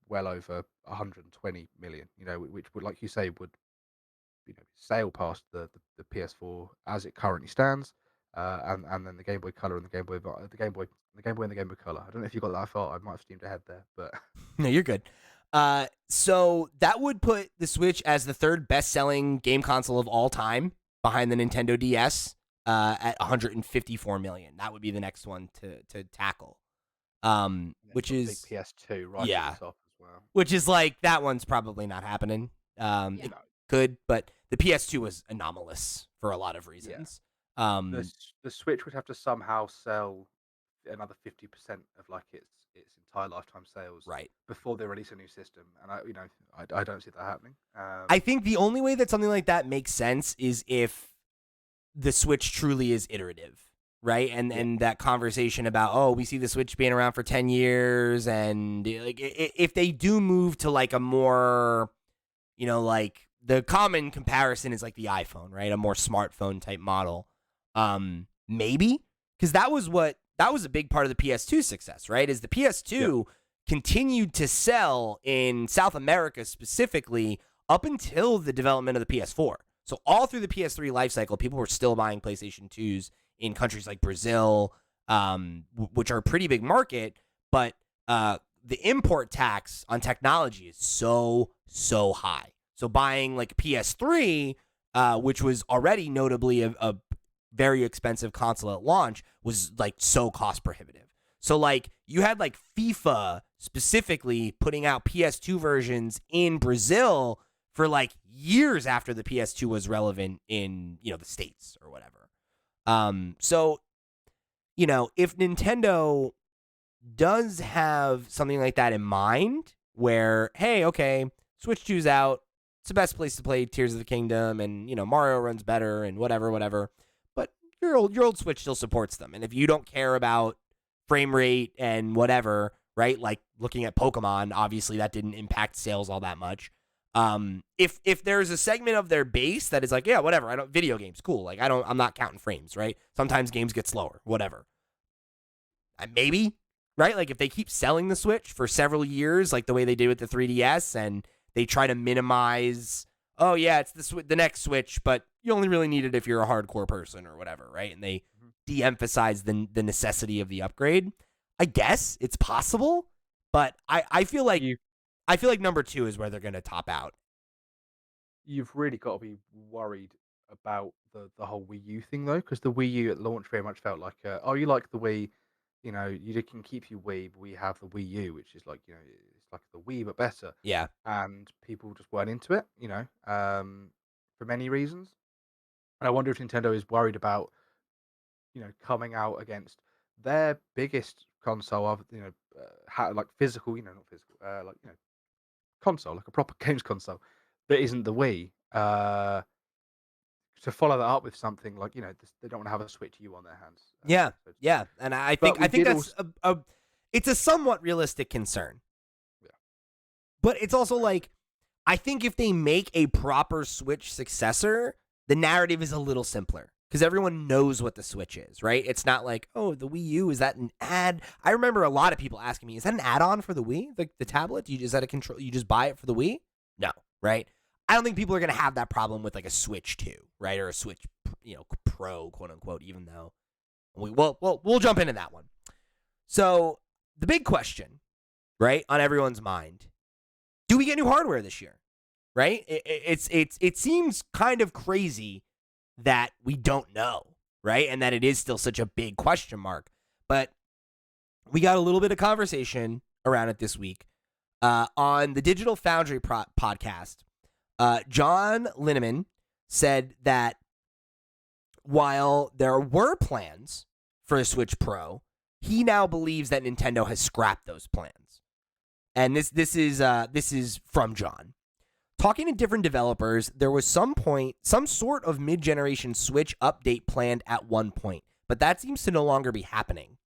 well over 120 million, which would, like you say, would sail past the PS4 as it currently stands, and then the Game Boy Color and the Game Boy and the Game Boy Color. I don't know if you got that far. I might have steamed ahead there, but no, you're good. So that would put the Switch as the third best-selling game console of all time, behind the Nintendo DS, at 154 million. That would be the next one to tackle. Which is PS2, right? Yeah. At the top as well. Which is like, that one's probably not happening. It could, but the PS2 was anomalous for a lot of reasons. Yeah. The Switch would have to somehow sell another 50% of like its entire lifetime sales, right, before they release a new system, and I don't see that happening. I think the only way that something like that makes sense is if the Switch truly is iterative, right? And that conversation about, oh, we see the Switch being around for 10 years, and like if they do move to like a more, like the common comparison is like the iPhone, right? A more smartphone type model. Maybe, because that was a big part of the PS2 success, right? Is the PS2 continued to sell in South America specifically up until the development of the PS4. So all through the PS3 lifecycle, people were still buying PlayStation 2s in countries like Brazil, which are a pretty big market, but the import tax on technology is so high. So buying like PS3, which was already notably a very expensive console at launch, was like so cost prohibitive. So like you had like FIFA specifically putting out PS2 versions in Brazil for like years after the PS2 was relevant in, the States or whatever. So, if Nintendo does have something like that in mind, where, hey, okay, Switch 2's out, it's the best place to play Tears of the Kingdom, and, Mario runs better and whatever, but your old Switch still supports them. And if you don't care about frame rate and whatever, right, like looking at Pokemon, obviously that didn't impact sales all that much. If there's a segment of their base that is like, yeah, whatever, video games, cool. Like I'm not counting frames, right? Sometimes games get slower, whatever. Maybe, right? Like if they keep selling the Switch for several years, like the way they did with the 3DS, and they try to minimize, oh yeah, it's the next Switch, but you only really need it if you're a hardcore person or whatever, right? And they de-emphasize the necessity of the upgrade. I guess it's possible, but I feel like number 2 is where they're going to top out. You've really got to be worried about the whole Wii U thing though, because the Wii U at launch very much felt like, oh, you like the Wii, you can keep your Wii, but we have the Wii U, which is like, it's like the Wii but better, Yeah. and people just weren't into it, for many reasons. And I wonder if Nintendo is worried about, coming out against their biggest console of, like physical, not physical, like console, like a proper games console that isn't the Wii. To follow that up with something like, they don't want to have a Switch U on their hands. Yeah. So to Yeah. speak. And I But think we did that's also, it's a somewhat realistic concern. yeah, But it's also like, I think if they make a proper Switch successor, the narrative is a little simpler because everyone knows what the Switch is, right? It's not like, oh, the Wii U, is that an ad? I remember a lot of people asking me, is that an add-on for the Wii, the tablet? Is that a control? You just buy it for the Wii? No, right? I don't think people are going to have that problem with like a Switch 2, right? Or a Switch, Pro, quote unquote, even though we'll jump into that one. So the big question, right, on everyone's mind, do we get new hardware this year? Right? It seems kind of crazy that we don't know, right? And that it is still such a big question mark. But we got a little bit of conversation around it this week on the Digital Foundry podcast. John Linneman said that while there were plans for a Switch Pro, he now believes that Nintendo has scrapped those plans. And this is from John. Talking to different developers, there was some sort of mid-generation Switch update planned at one point, but that seems to no longer be happening.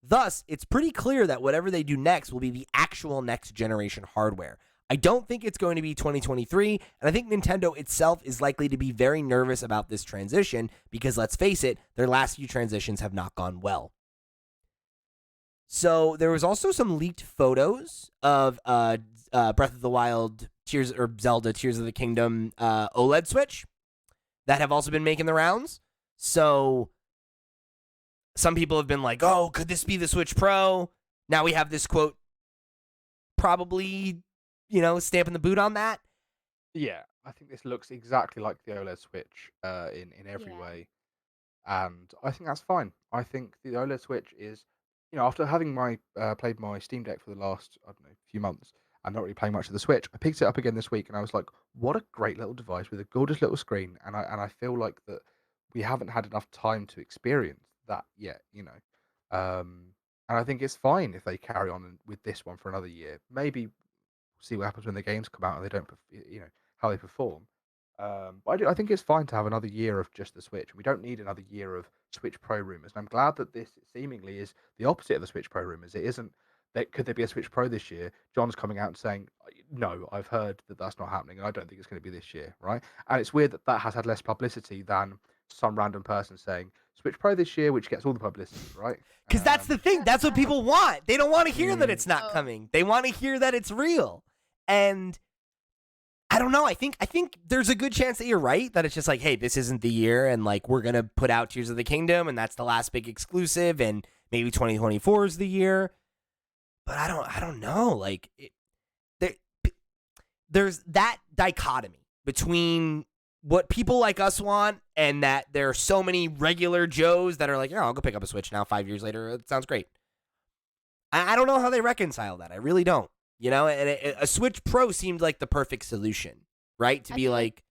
Thus, it's pretty clear that whatever they do next will be the actual next generation hardware. I don't think it's going to be 2023, and I think Nintendo itself is likely to be very nervous about this transition because, let's face it, their last few transitions have not gone well. So there was also some leaked photos of Breath of the Wild, Zelda, Tears of the Kingdom OLED Switch that have also been making the rounds. So some people have been like, oh, could this be the Switch Pro? Now we have this quote, probably, stamping the boot on that. Yeah, I think this looks exactly like the OLED Switch in every way. And I think that's fine. I think the OLED Switch is, after having played my Steam Deck for the last, I don't know, few months, and not really playing much of the Switch, I picked it up again this week, and I was like, what a great little device with a gorgeous little screen. And I feel like that we haven't had enough time to experience that yet, And I think it's fine if they carry on with this one for another year. Maybe see what happens when the games come out and they don't, how they perform. But I think it's fine to have another year of just the Switch. We don't need another year of Switch Pro rumors. And I'm glad that this seemingly is the opposite of the Switch Pro rumors. It isn't that could there be a Switch Pro this year? John's coming out and saying, no, I've heard that that's not happening, and I don't think it's going to be this year, right? And it's weird that that has had less publicity than some random person saying Switch Pro this year, which gets all the publicity, right? Because that's the thing. That's what people want. They don't want to hear that it's not Oh. coming. They want to hear that it's real. And I don't know. I think there's a good chance that you're right, that it's just like, hey, this isn't the year, and like we're gonna put out Tears of the Kingdom, and that's the last big exclusive, and maybe 2024 is the year. But I don't know. Like, there's that dichotomy between what people like us want, and that there are so many regular Joes that are like, yeah, I'll go pick up a Switch now. 5 years later, it sounds great. I don't know how they reconcile that. I really don't. And a Switch Pro seemed like the perfect solution, right? To I be feel like,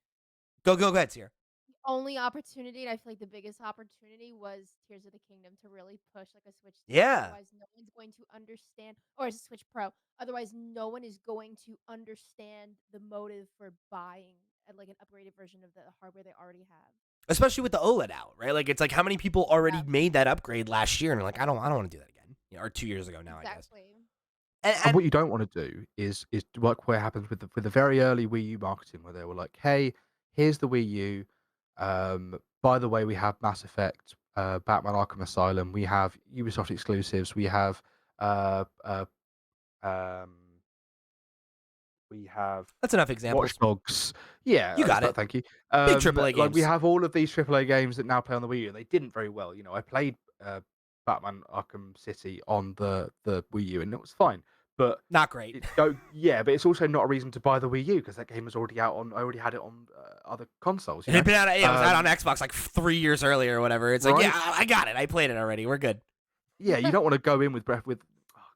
go ahead, Sierra. The only opportunity, and I feel like the biggest opportunity, was Tears of the Kingdom to really push like a Switch 2. Yeah. Otherwise, no one's going to understand, or as a Switch Pro. Otherwise, no one is going to understand the motive for buying like an upgraded version of the hardware they already have. Especially with the OLED out, right? Like, it's like, how many people already Yeah. made that upgrade last year and are like, I don't want to do that again, or 2 years ago now, Exactly. I guess. And what you don't want to do is work where it happens with the very early Wii U marketing, where they were like, "Hey, here's the Wii U. By the way, we have Mass Effect, Batman: Arkham Asylum. We have Ubisoft exclusives. We have um, We have That's enough examples. Watch Dogs. Yeah, You got it. thank you. Big AAA Like we games. have all of these AAA games that now play on the Wii U, and they didn't very well. You know, I played Batman Arkham City on the Wii U, and it was fine. But Not great. yeah, but it's also not a reason to buy the Wii U because that game was already out on. I already had it on other consoles. It had been out. Yeah, it was out on Um, Xbox like 3 years earlier or whatever. It's like, Right? yeah, I got it. I played it already. We're good. Yeah, you don't want to go in with oh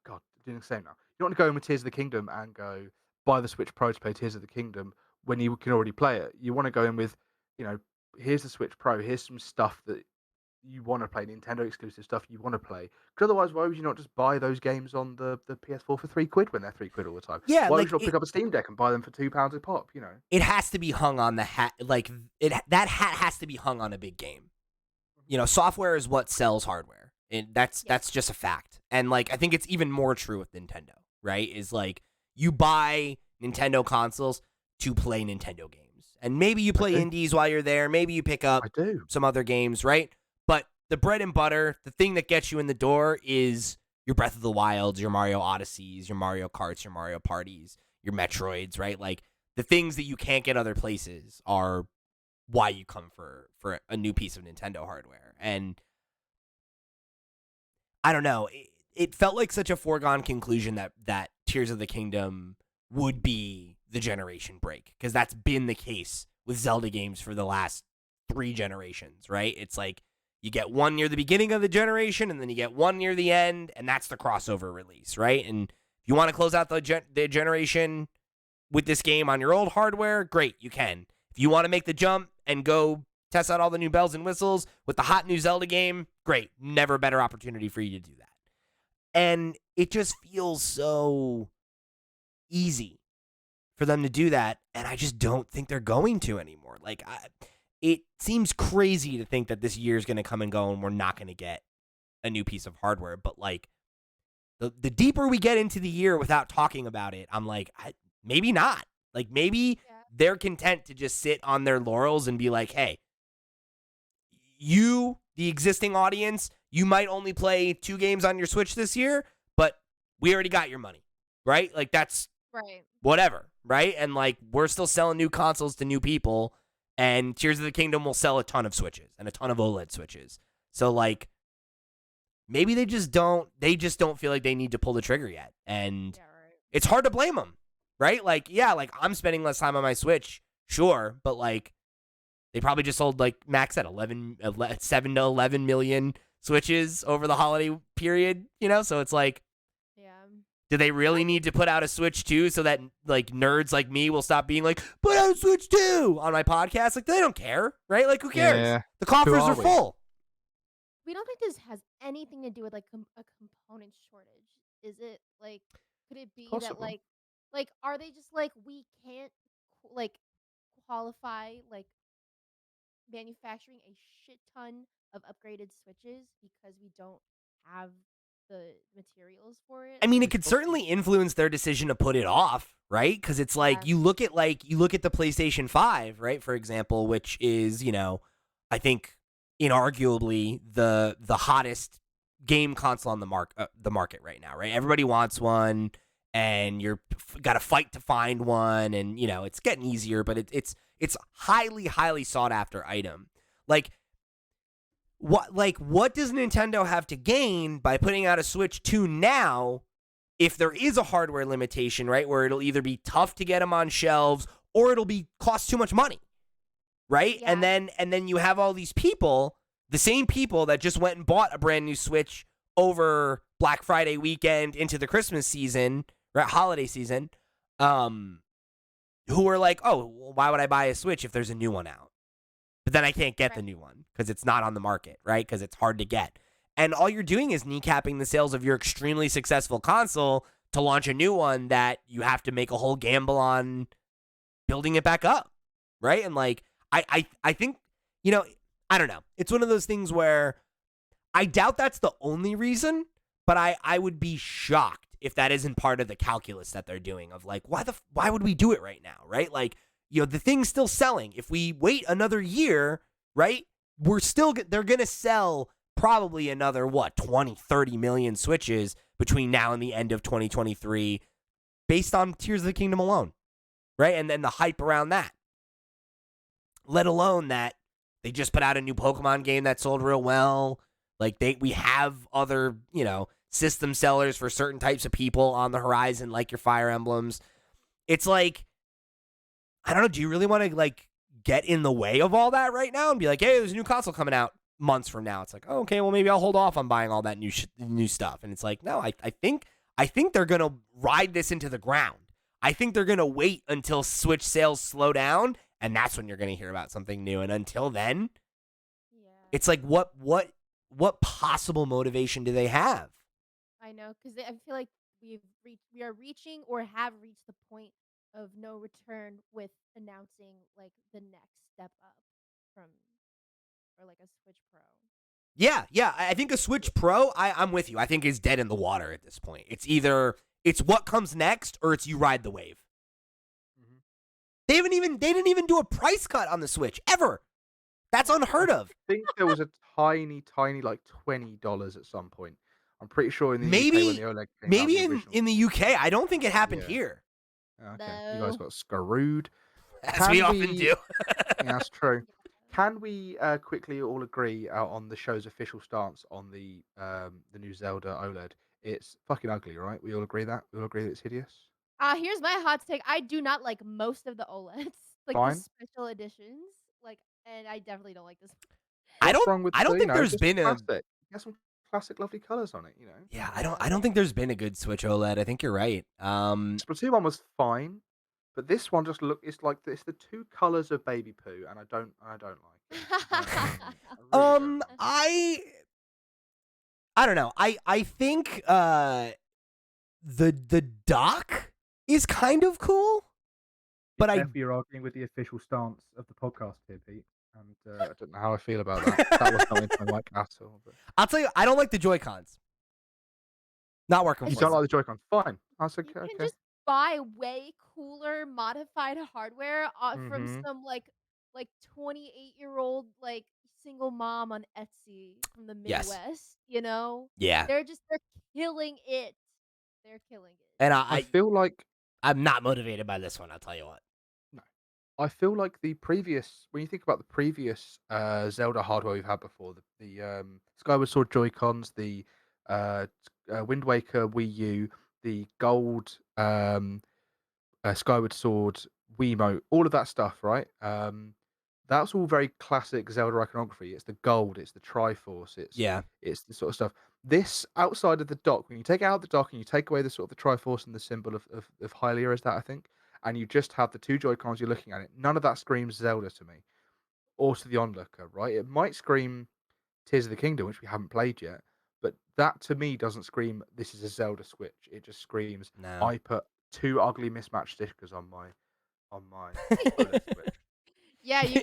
god, doing the same now. You don't want to go in with Tears of the Kingdom and go buy the Switch Pro to play Tears of the Kingdom when you can already play it. You want to go in with, you know, here's the Switch Pro, here's some stuff that you want to play, Nintendo exclusive stuff you want to play. Because otherwise, why would you not just buy those games on the PS4 for £3 when they're £3 all the time? Yeah, Why would like you not pick up a Steam Deck and buy them for £2 a pop? You know, it has to be hung on the hat. Like that hat has to be hung on a big game. You know, software is what sells hardware. That's just a fact. And like I think it's even more true with Nintendo, right? Is like you buy Nintendo consoles to play Nintendo games. And maybe you play indies while you're there, maybe you pick up some other games, right? But the bread and butter, the thing that gets you in the door is your Breath of the Wilds, your Mario Odysseys, your Mario Karts, your Mario Parties, your Metroids, right? Like the things that you can't get other places are why you come for a new piece of Nintendo hardware. And I don't know, it felt like such a foregone conclusion that Tears of the Kingdom would be the generation break, because that's been the case with Zelda games for the last 3 generations, right? It's like you get one near the beginning of the generation, and then you get one near the end, and that's the crossover release, right? And if you want to close out the generation with this game on your old hardware, great, you can. If you want to make the jump and go test out all the new bells and whistles with the hot new Zelda game, great. Never a better opportunity for you to do that. And it just feels so easy for them to do that, and I just don't think they're going to anymore. Like, it seems crazy to think that this year is going to come and go and we're not going to get a new piece of hardware. But, like, the deeper we get into the year without talking about it, I'm like, maybe not. Like, maybe they're content to just sit on their laurels and be like, hey, you, the existing audience, you might only play 2 games on your Switch this year, but we already got your money, right? Like, that's whatever, right? And, like, we're still selling new consoles to new people, and Tears of the Kingdom will sell a ton of Switches and a ton of OLED Switches. So, like, maybe they just don't feel like they need to pull the trigger yet. And it's hard to blame them, right? Like, yeah, like, I'm spending less time on my Switch, sure, but, like, they probably just sold, like Max said, 7 to 11 million Switches over the holiday period, you know? So it's like, do they really need to put out a Switch 2 so that, like, nerds like me will stop being like, put out a Switch 2 on my podcast? Like, they don't care, right? Like, who cares? Yeah. The coffers are full. We don't think this has anything to do with, like, a component shortage. Is it, like, could it be that, like, are they just like, we can't, like, qualify, like, manufacturing a shit ton of upgraded Switches because we don't have the materials for it? I mean, it could certainly influence their decision to put it off, right? Because it's like, you look at the PlayStation 5, right, for example, which is, you know, I think inarguably the hottest game console on the market right now, right? Everybody wants one, and you're got to fight to find one, and, you know, it's getting easier, but it's highly sought after item. Like, what does Nintendo have to gain by putting out a Switch 2 now if there is a hardware limitation, right, where it'll either be tough to get them on shelves or it'll be cost too much money, right? Yeah. And then you have all these people, the same people that just went and bought a brand new Switch over Black Friday weekend into the Christmas season, right, holiday season, who are like, oh, well, why would I buy a Switch if there's a new one out? But then I can't get the new one because it's not on the market, right? Because it's hard to get. And all you're doing is kneecapping the sales of your extremely successful console to launch a new one that you have to make a whole gamble on building it back up, right? And, like, I think, you know, I don't know. It's one of those things where I doubt that's the only reason, but I would be shocked if that isn't part of the calculus that they're doing of, like, why would we do it right now, right? Like, you know, the thing's still selling. If we wait another year, right, they're going to sell probably another, 20, 30 million Switches between now and the end of 2023 based on Tears of the Kingdom alone. right? And then the hype around that. Let alone that they just put out a new Pokemon game that sold real well. Like we have other, system sellers for certain types of people on the horizon, like your Fire Emblems. It's like, I don't know, do you really want to like get in the way of all that right now and be like, hey, there's a new console coming out months from now? It's like, oh, okay, well maybe I'll hold off on buying all that new stuff. And it's like, no, I think they're gonna ride this into the ground. I think they're gonna wait until Switch sales slow down, and that's when you're gonna hear about something new. And until then, it's like, what possible motivation do they have? I know, because I feel like we are reaching or have reached the point of no return with announcing like the next step up from, or like a Switch Pro. Yeah. I think a Switch Pro, I'm with you. I think is dead in the water at this point. It's either it's what comes next or it's you ride the wave. Mhm. They didn't even do a price cut on the Switch ever. That's unheard of. I think there was a tiny like $20 at some point. I'm pretty sure in the UK when the OLED came out, Maybe the original. in the UK. I don't think it happened Yeah. here. Okay, you guys No. got screwed. As we often do. Yeah, that's true. Can we quickly all agree on the show's official stance on the new Zelda OLED? It's fucking ugly, right? We all agree that? We all agree that it's hideous? Here's my hot take. I do not like most of the OLEDs, like the Fine. special editions, like, and I definitely don't like this. What's wrong with I don't the, think there's just been a classic? Get some classic lovely colours on it, Yeah, I don't think there's been a good Switch OLED. I think you're right. Splatoon 1 was fine, but this one just it's like it's the two colours of baby poo, and I don't like it. I really don't. I don't know. I think the dock is kind of cool, but you're arguing with the official stance of the podcast here, Pete, and I don't know how I feel about that. That was not anything like at all. But... I'll tell you, I don't like the Joy-Cons. Not working You for don't me. like the Joy-Cons? Fine. That's okay. You can just buy way cooler modified hardware from Mhm. some like 28-year-old like single mom on Etsy from the Yes. Midwest. You know, Yeah, they're killing it. They're killing it. and I feel like I'm not motivated by this one. I'll tell you what. no. I feel like the previous when you think about the previous Zelda hardware we've had before, the Skyward Sword Joy-Cons, the Wind Waker Wii U, the gold Skyward Sword Wiimote, all of that stuff, right? That's all very classic Zelda iconography. It's the gold, it's the Triforce, Yeah, it's the sort of stuff. This outside of the dock, when you take it out of the dock and you take away the sort of the Triforce and the symbol of Hylia, is that I think, and you just have the two Joy-Cons, you're looking at it. None of that screams Zelda to me, or to the onlooker, right? It might scream Tears of the Kingdom, which we haven't played yet, but that to me doesn't scream this is a Zelda Switch. It just screams no. I put two ugly mismatched stickers on my OLED Switch. Yeah, you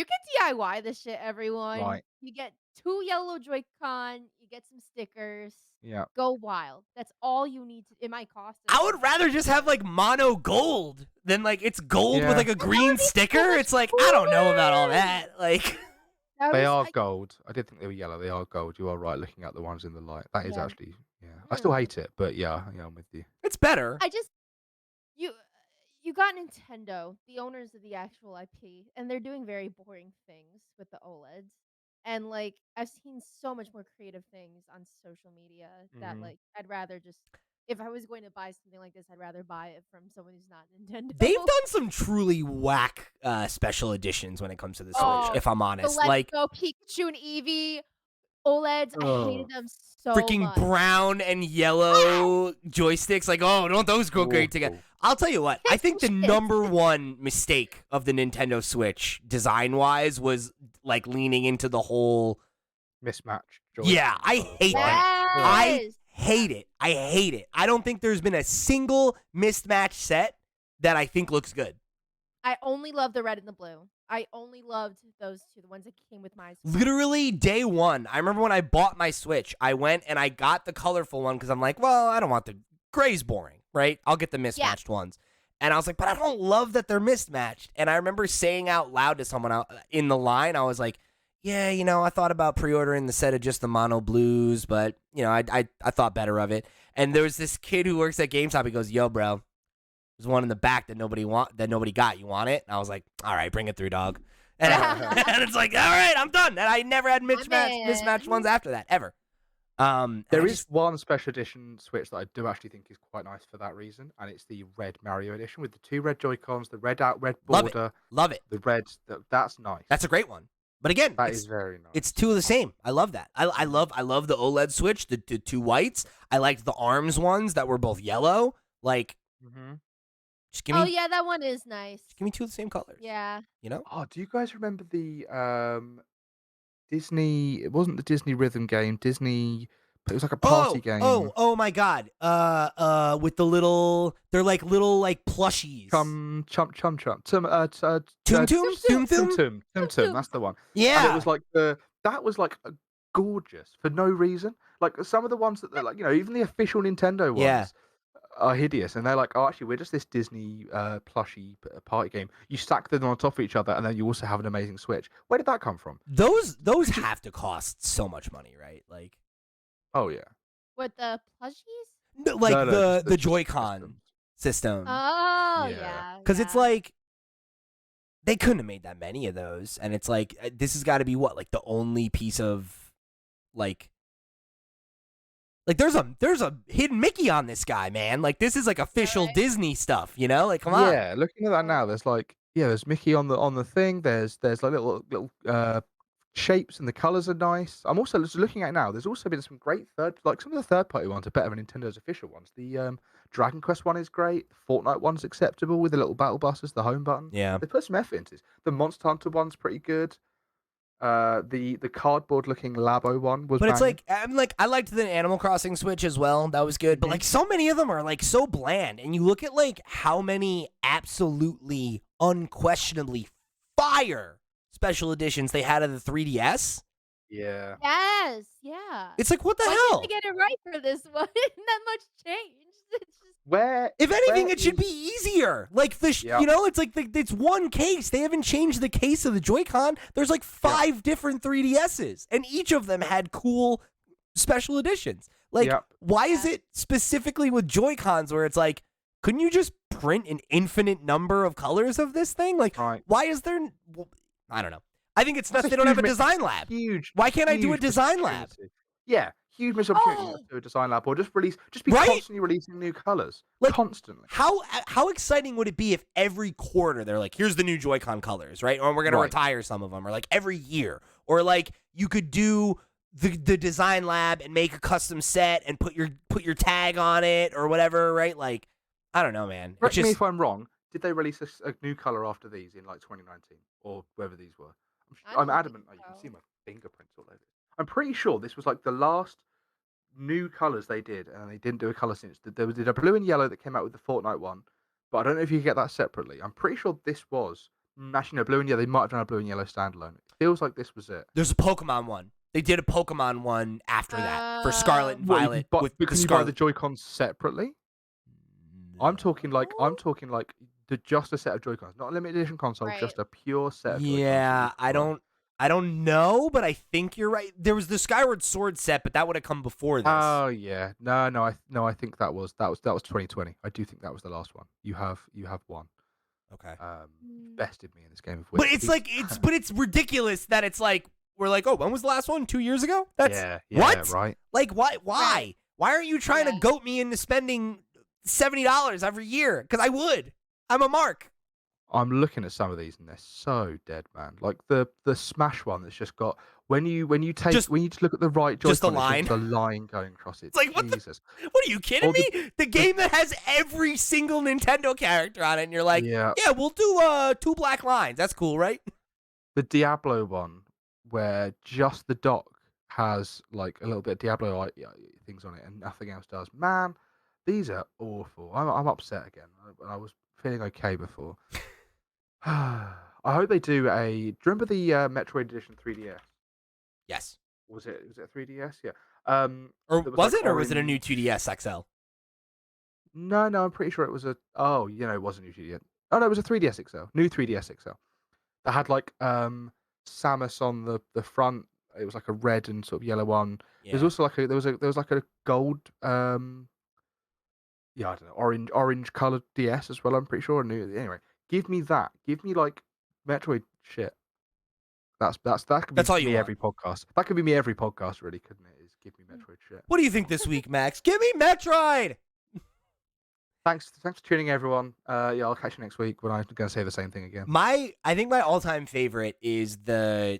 can DIY this shit, everyone. Right. You get 2 yellow Joy-Con, you get some stickers. Yeah. Go wild. That's all you need to. It might cost. I would rather just have like mono gold than like it's gold with Yeah. like a green would be so sticker. much It's like I don't know about all cooler. that. Like They are gold. I did think they were yellow. They are gold. You are right looking at the ones in the light. That is Yeah. actually, yeah. I still hate it, but yeah, I'm with you. it's better. I just you got Nintendo, the owners of the actual IP, and they're doing very boring things with the OLEDs. And like I've seen so much more creative things on social media that Mhm. like I'd rather just if I was going to buy something like this, I'd rather buy it from someone who's not Nintendo. They've done some truly whack special editions when it comes to the Switch, Oh, if I'm the honest. Let's Like Go Pikachu and Eevee OLEDs, I hated them so freaking much. brown and yellow joysticks. Like, oh, don't those go great together? Awful. I'll tell you what. I think the Shit. number one mistake of the Nintendo Switch, design-wise, was like leaning into the whole. Mismatch. Yeah, I hate that. I Yes. hate it. I hate it. I don't think there's been a single mismatch set that I think looks good. I only love the red and the blue. I only loved those two, the ones that came with my Switch. Literally day one. I remember when I bought my Switch, I went and I got the colorful one because I'm like, well, I don't want the gray's boring, right? I'll get the mismatched ones. And I was like, but I don't love that they're mismatched. And I remember saying out loud to someone out in the line, I was like, yeah, I thought about pre-ordering the set of just the mono blues, but I thought better of it. And there was this kid who works at GameStop. He goes, yo, bro, There's one in the back that nobody got. You want it? And I was like, all right, bring it through, dog. And, and it's like, all right, I'm done. And I never had mismatched ones after that ever. There is one special edition Switch that I do actually think is quite nice for that reason, and it's the red Mario edition with the 2 red Joy-Cons, the red border. Love it. The red, that's nice. That's a great one. But again, that is very nice. It's two of the same. I love that. I love the OLED Switch, the 2 whites. I liked the ARMS ones that were both yellow. Like, just give me. Oh yeah, that one is nice. Just give me 2 of the same colors. Yeah. You know? Oh, do you guys remember the Disney? It wasn't the Disney rhythm game. Disney. But it was like a party game. Oh my God. With the little, they're like little like plushies. Tum. Tum Tum. That's the one. Yeah. And it was like that was like gorgeous for no reason. Like some of the ones that they're like, even the official Nintendo ones are hideous, and they're like, oh, actually, we're just this Disney plushy party game. You stack them on top of each other, and then you also have an amazing Switch. Where did that come from? Those have to cost so much money, right? Like. Oh yeah. With the plushies? No, like the Joy-Con system. Oh yeah. Because it's like they couldn't have made that many of those, and it's like this has got to be what, like the only piece of like there's a hidden Mickey on this guy, man. Like this is like official Disney stuff, Like come on. Yeah, looking at that now, there's Mickey on the thing. There's like little shapes, and the colors are nice. I'm also just looking at it now. There's also been some great some of the third party ones are better than Nintendo's official ones. The Dragon Quest one is great. The Fortnite one's acceptable with the little battle buses, the home button. Yeah. They put some effort into it. The Monster Hunter one's pretty good. The cardboard looking Labo one was. But it's like I liked the Animal Crossing Switch as well. That was good. But like so many of them are like so bland, and you look at like how many absolutely unquestionably fire special editions they had of the 3DS. Yeah. Yes. Yeah. It's like, what the Why hell? didn't they get it right for this one? That much changed. It's just... If anything, it should be easier. Like it's like it's one case. They haven't changed the case of the Joy-Con. There's like 5 different 3DSs, and each of them had cool special editions. Like, why is it specifically with Joy-Cons where it's like, couldn't you just print an infinite number of colors of this thing? Like, why is there? I don't know. I think it's nuts they don't have a design lab. Why can't I do a design lab? Yeah, huge missed opportunity to do a design lab, or just be constantly releasing new colors, like, constantly. How exciting would it be if every quarter they're like, here's the new Joy-Con colors, right? Or we're gonna retire some of them, or like every year, or like you could do the design lab and make a custom set and put your tag on it or whatever, right? Like, I don't know, man. Correct me if I'm wrong. Did they release a new color after these in like 2019 or whether these were? I'm adamant. You can see my fingerprints all over it. I'm pretty sure this was like the last new colors they did, and they didn't do a color since. There was a blue and yellow that came out with the Fortnite one, but I don't know if you get that separately. I'm pretty sure this was actually no blue and yellow. They might have done a blue and yellow standalone. It feels like this was it. There's a Pokemon one. They did a Pokemon one after that for Scarlet and Violet. But can you buy the Joy-Cons separately? No. I'm talking like just a set of Joy-Cons, not a limited edition console, just a pure set of Joy-Cons. Yeah, I don't know, but I think you're right. There was the Skyward Sword set, but that would have come before this. Oh yeah, no. I think that was 2020. I do think that was the last one. You have one. Okay. Bested me in this game of But it's like it's ridiculous that it's like we're like, oh, when was the last one? 2 years ago? That's what? Right. Like why? Why aren't you trying to goat me into spending $70 every year? Because I would. I'm a mark. I'm looking at some of these and they're so dead, man. Like the Smash one that's just got when you just look at the right Joy-Con, just the line, going across it. It's like Jesus. What are you kidding me? The game that has every single Nintendo character on it, and you're like, yeah, we'll do 2 black lines. That's cool, right? The Diablo one where just the dock has like a little bit of Diablo things on it and nothing else does. Man, these are awful. I'm upset again. I was feeling okay before. I hope they do do you remember the Metroid Edition 3DS? Yes. Was it a 3DS? Yeah. Or was it a new 2DS XL? No, I'm pretty sure it was it was a new 2DS. Oh no, it was a 3DS XL. New 3DS XL. That had like Samus on the front. It was like a red and sort of yellow one. Yeah. There's also like there was like a gold yeah, I don't know, orange colored DS as well. I'm pretty sure. Anyway, give me that. Give me like Metroid shit. That could be That's all you me want. every podcast. That could be me every podcast, really, couldn't it? Is give me Mm. Metroid shit. What do you think this week, Max? Give me Metroid. Thanks for tuning in, everyone. Yeah, I'll catch you next week when I'm going to say the same thing again. I think my all-time favorite is the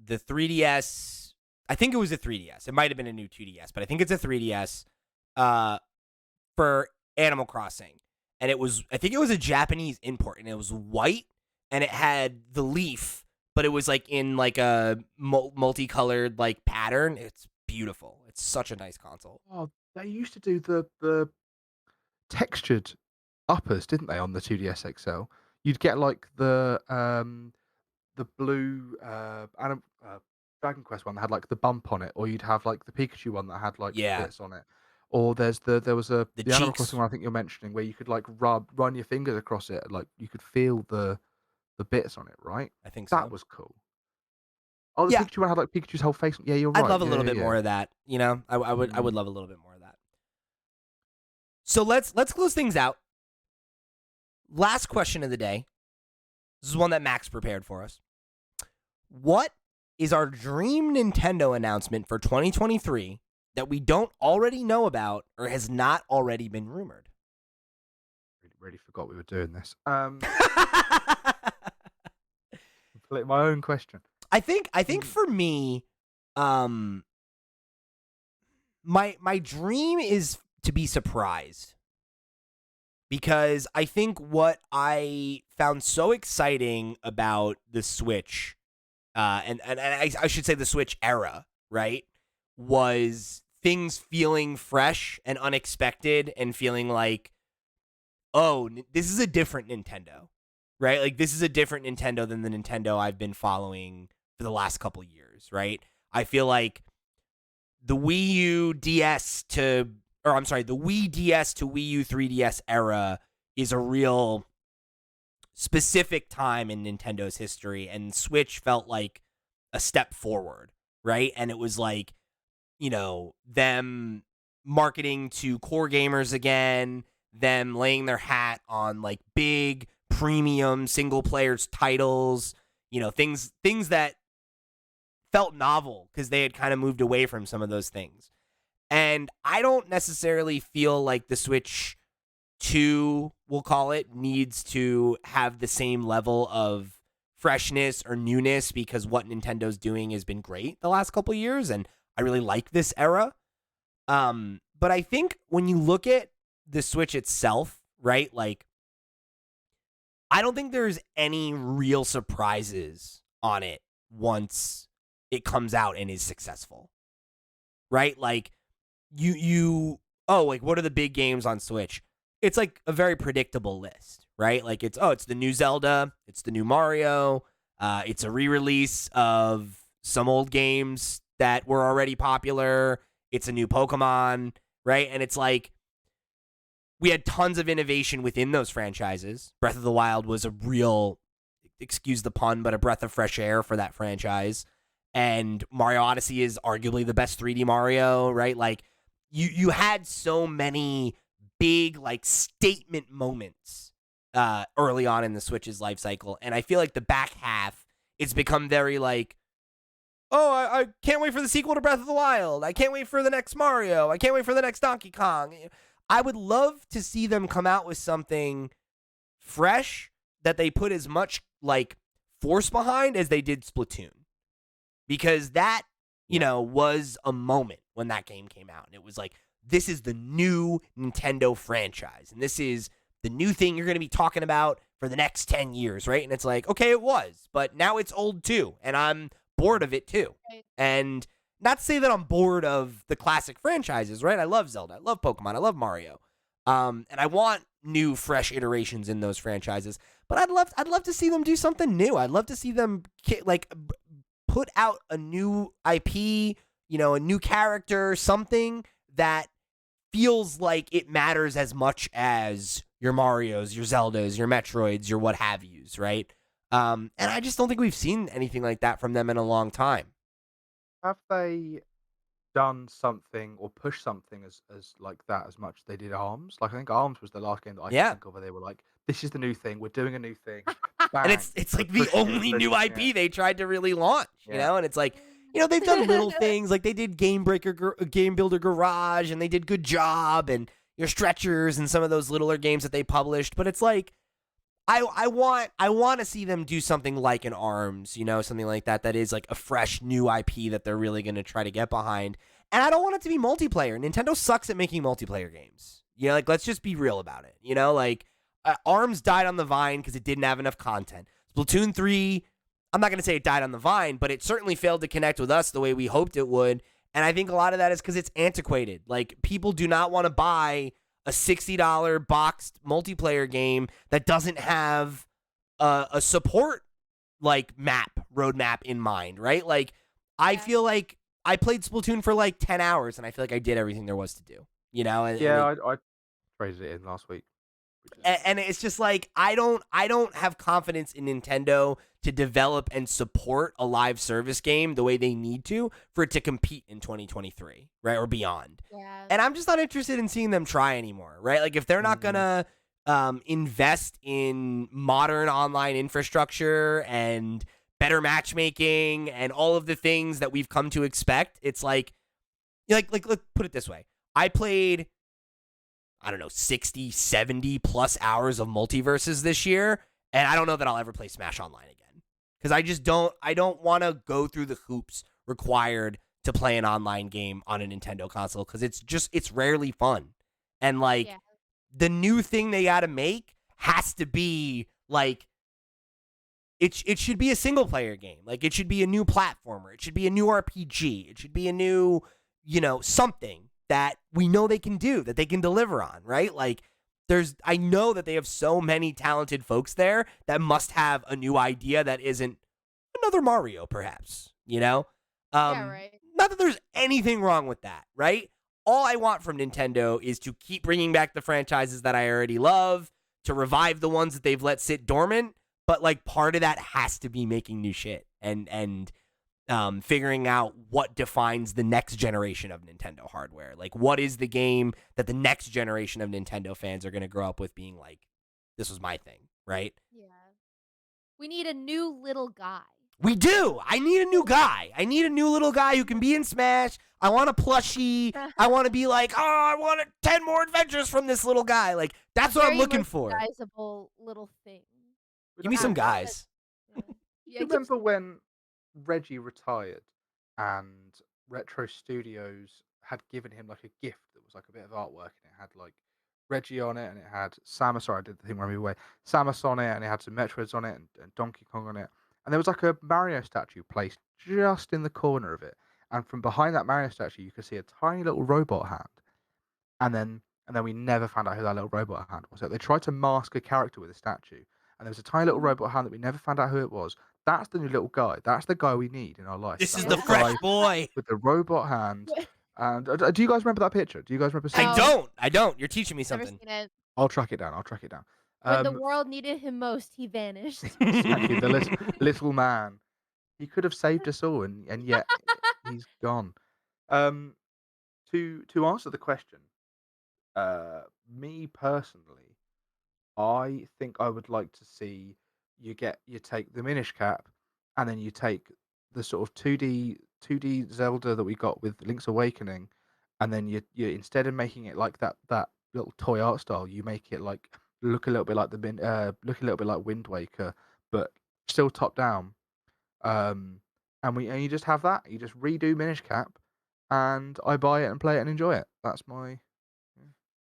3DS. I think it was a 3DS. It might have been a new 2DS, but I think it's a 3DS for Animal Crossing. And I think it was a Japanese import, and it was white, and it had the leaf, but it was like in like a multicolored like pattern. It's beautiful. It's such a nice console. Oh, they used to do the textured uppers, didn't they, on the 2DS XL? You'd get like the blue Dragon Quest one that had like the bump on it, or you'd have like the Pikachu one that had like Yeah. bits on it. Or there was The Animal cheeks. Crossing one I think you're mentioning where you could like run your fingers across it, like you could feel the bits on it, right? I think so. That was cool. Oh, the Yeah. Pikachu one had like Pikachu's whole face. Yeah, you're right. I'd love a little Yeah, bit yeah. more of that. You know, I would love a little bit more of that. So let's close things out. Last question of the day. This is one that Max prepared for us. What is our dream Nintendo announcement for 2023 that we don't already know about or has not already been rumored? Really forgot we were doing this. My own question. I think for me, my dream is to be surprised. Because I think what I found so exciting about the Switch, and I should say the Switch era, right, was things feeling fresh and unexpected and feeling like, oh, this is a different Nintendo, right? Like, this is a different Nintendo than the Nintendo I've been following for the last couple years, right? I feel like the Wii U DS to the Wii DS to Wii U 3DS era is a real specific time in Nintendo's history, and Switch felt like a step forward, right? And it was like, you know, them marketing to core gamers again, them laying their hat on like big premium single player titles, you know, things that felt novel because they had kind of moved away from some of those things. And I don't necessarily feel like the Switch 2, we'll call it, needs to have the same level of freshness or newness because what Nintendo's doing has been great the last couple of years, and I really like this era. But I think when you look at the Switch itself, right, like, I don't think there's any real surprises on it once it comes out and is successful, right? Like, like, what are the big games on Switch? It's like a very predictable list, right? Like, it's the new Zelda, it's the new Mario, it's a re-release of some old games that were already popular, it's a new Pokemon, right? And it's like, we had tons of innovation within those franchises. Breath of the Wild was a real, excuse the pun, but a breath of fresh air for that franchise. And Mario Odyssey is arguably the best 3D Mario, right? Like, you had so many big, like, statement moments early on in the Switch's life cycle. And I feel like the back half, it's become very like, oh, I can't wait for the sequel to Breath of the Wild. I can't wait for the next Mario. I can't wait for the next Donkey Kong. I would love to see them come out with something fresh that they put as much, like, force behind as they did Splatoon. Because that, you know, was a moment when that game came out. And it was like, this is the new Nintendo franchise. And this is the new thing you're going to be talking about for the next 10 years, right? And it's like, okay, it was. But now it's old too. And I'm bored of it too. Right. And not to say that I'm bored of the classic franchises, right? I love Zelda. I love Pokemon. I love Mario. And I want new, fresh iterations in those franchises. But I'd love to see them do something new. I'd love to see them, like, put out a new IP, you know, a new character, something that feels like it matters as much as your Marios, your Zeldas, your Metroids, your what have yous, right? And I just don't think we've seen anything like that from them in a long time. Have they done something or pushed something as like that as much as they did Arms. Like I think Arms was the last game that I could Yeah. think of where they were like, "This is the new thing. We're doing a new thing." And Bang! it's We're like the pushing it, only new pushing it. IP they tried to really launch, Yeah. and it's like, they've done little things like they did Game Builder Garage, and they did Good Job, and your Stretchers, and some of those littler games that they published. But it's like, I want to see them do something like an Arms, something like that is like a fresh new IP that they're really going to try to get behind. And I don't want it to be multiplayer. Nintendo sucks at making multiplayer games. Like, let's just be real about it. Like, Arms died on the vine because it didn't have enough content. Splatoon 3, I'm not going to say it died on the vine, but it certainly failed to connect with us the way we hoped it would. And I think a lot of that is because it's antiquated. Like, people do not want to buy a $60 boxed multiplayer game that doesn't have a support like roadmap in mind, right? Like, I feel like I played Splatoon for like 10 hours and I feel like I did everything there was to do, I traded it in last week. And it's just like I don't have confidence in Nintendo to develop and support a live service game the way they need to for it to compete in 2023, right, or beyond. Yeah. And I'm just not interested in seeing them try anymore, right? Like if they're not gonna invest in modern online infrastructure and better matchmaking and all of the things that we've come to expect, it's like look, put it this way: I played, I don't know, 60, 70 plus hours of multiverses this year, and I don't know that I'll ever play Smash Online again. Because I don't want to go through the hoops required to play an online game on a Nintendo console, because it's rarely fun. And like, the new thing they got to make has to be like, it should be a single player game. Like, it should be a new platformer. It should be a new RPG. It should be a new, something that we know they can do, that they can deliver on, right? Like, I know that they have so many talented folks there that must have a new idea that isn't another Mario, perhaps, Yeah, right. Not that there's anything wrong with that, right? All I want from Nintendo is to keep bringing back the franchises that I already love, to revive the ones that they've let sit dormant, but like part of that has to be making new shit and figuring out what defines the next generation of Nintendo hardware. Like, what is the game that the next generation of Nintendo fans are going to grow up with being like, this was my thing, right? Yeah. We need a new little guy. We do. I need a new guy. I need a new little guy who can be in Smash. I want a plushie. I want to be like, I want 10 more adventures from this little guy. Like, that's what I'm looking for. Recognizable little thing. Give me some guys. Yeah, You remember when Reggie retired and Retro Studios had given him like a gift that was like a bit of artwork, and it had like Reggie on it, and it had Samus. Sorry, I did the thing wrong away. Samus on it, and it had some Metroids on it, and Donkey Kong on it, and there was like a Mario statue placed just in the corner of it, and from behind that Mario statue, you could see a tiny little robot hand, and then we never found out who that little robot hand was. So they tried to mask a character with a statue, and there was a tiny little robot hand that we never found out who it was. That's the new little guy. That's the guy we need in our life. This That is the little fresh guy boy. with the robot hand. And do you guys remember that picture? Do you guys remember seeing I it? don't. You're teaching me Never something. seen it. I'll track it down. When the world needed him most, he vanished. Exactly, the little man. He could have saved us all, and yet he's gone. To answer the question, me personally, I think I would like to see you take the Minish Cap, and then you take the sort of 2D Zelda that we got with Link's Awakening, and then you instead of making it like that little toy art style, you make it like look a little bit like look a little bit like Wind Waker, but still top down. And you just have that. You just redo Minish Cap, and I buy it and play it and enjoy it. That's my.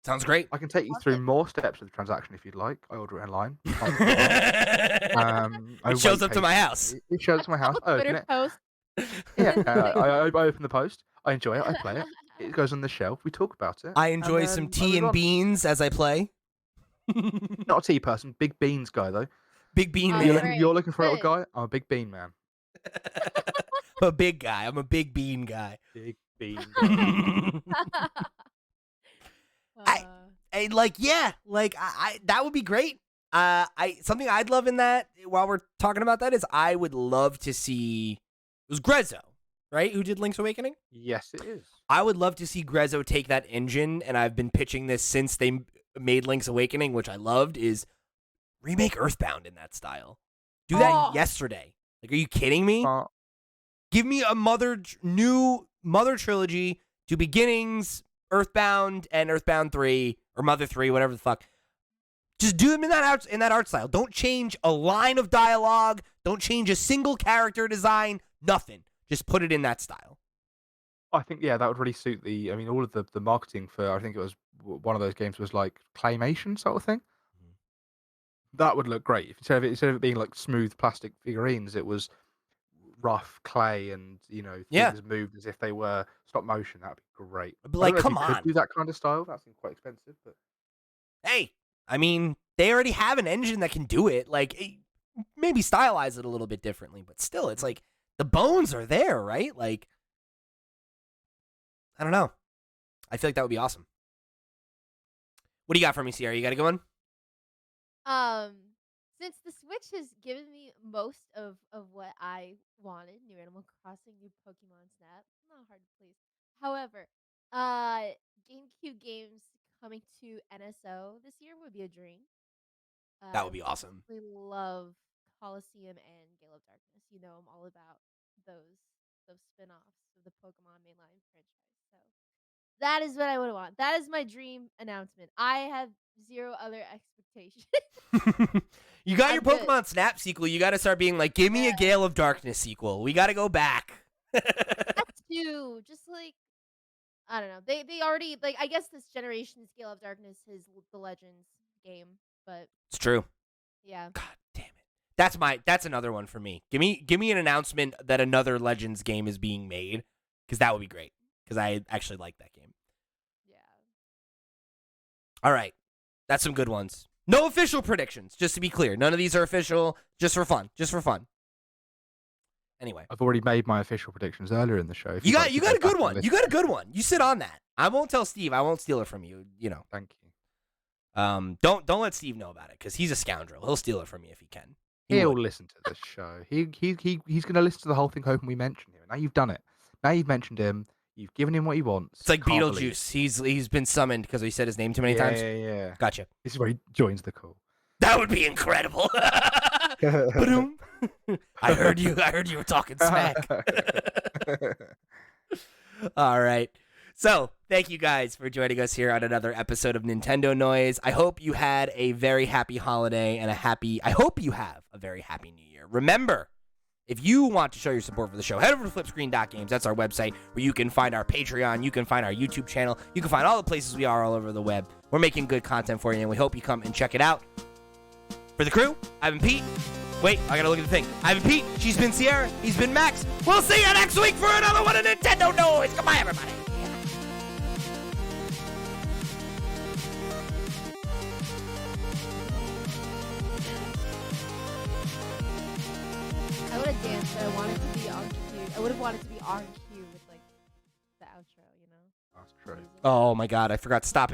Sounds great. I can take you through more steps of the transaction if you'd like. I order it online. It shows up to my house. It shows up to my house. I open Twitter it. post. Yeah, I open the post. I enjoy it. I play it. It goes on the shelf. We talk about it. I enjoy some tea and beans as I play. Not a tea person. Big beans guy though. Big bean man. You're looking for a little guy. I'm a big bean man. I'm a big guy. I'm a big bean guy. Big bean guy. I that would be great. Something I'd love in that, while we're talking about that, is I would love to see, it was Grezzo, right? Who did Link's Awakening? Yes, it is. I would love to see Grezzo take that engine, and I've been pitching this since they made Link's Awakening, which I loved, is remake Earthbound in that style. Do that yesterday. Like, are you kidding me? Give me a new Mother trilogy, do Beginnings, Earthbound, and Earthbound 3, or Mother 3, whatever the fuck. Just do them in that art style. Don't change a line of dialogue. Don't change a single character design. Nothing. Just put it in that style. I think, yeah, that would really suit all of the marketing for, I think it was one of those games was like claymation sort of thing. That would look great. If instead of it being like smooth plastic figurines, it was rough clay and, things moved as if they were stop motion. That'd be great. But like, come on. Could do that kind of style. That seems quite expensive, but hey, I mean, they already have an engine that can do it. Like, maybe stylize it a little bit differently, but still, it's like the bones are there, right? Like, I don't know. I feel like that would be awesome. What do you got for me, Sierra? You got a good one? Since the Switch has given me most of what I wanted, new Animal Crossing, new Pokemon Snap, not hard to please. However, GameCube games coming to NSO this year would be a dream. That would be awesome. We love Coliseum and Gale of Darkness. You know, I'm all about those spin-offs of the Pokemon mainline franchise. So that is what I would want. That is my dream announcement. I have zero other expectations. You got your Pokemon Snap sequel. You got to start being like, give me a Gale of Darkness sequel. We got to go back. That's too. Just like, I don't know. They already, like, I guess this generation's Gale of Darkness is the Legends game, but it's true. Yeah. God damn it. That's another one for me. Give me an announcement that another Legends game is being made, because that would be great. Because I actually like that game. Yeah. All right. That's some good ones. No official predictions, just to be clear. None of these are official, just for fun. Just for fun. Anyway. I've already made my official predictions earlier in the show. You got a good one. You got a good one. You sit on that. I won't tell Steve. I won't steal it from you, Thank you. Don't let Steve know about it, because he's a scoundrel. He'll steal it from me if he can. He'll listen to this show. He's going to listen to the whole thing, hoping we mention him. Now you've done it. Now you've mentioned him. You've given him what he wants. It's like Beetlejuice. He's been summoned because he said his name too many times. Yeah. Gotcha. This is where he joins the call. That would be incredible. Ba-doom. I heard you were talking smack. All right. So, thank you guys for joining us here on another episode of Nintendo Noise. I hope you had a very happy holiday and I hope you have a very happy new year. Remember, if you want to show your support for the show, head over to flipscreen.games. That's our website where you can find our Patreon, you can find our YouTube channel, you can find all the places we are all over the web. We're making good content for you, and we hope you come and check it out. For the crew, I've been Pete. Wait, I gotta look at the thing. I've been Pete, she's been Sierra, he's been Max. We'll see you next week for another one of Nintendo Noise. Goodbye, everybody. I would have danced, but I wanted to be on cue. I would have wanted to be on cue with, like, the outro, That's true. Oh my god, I forgot to stop it.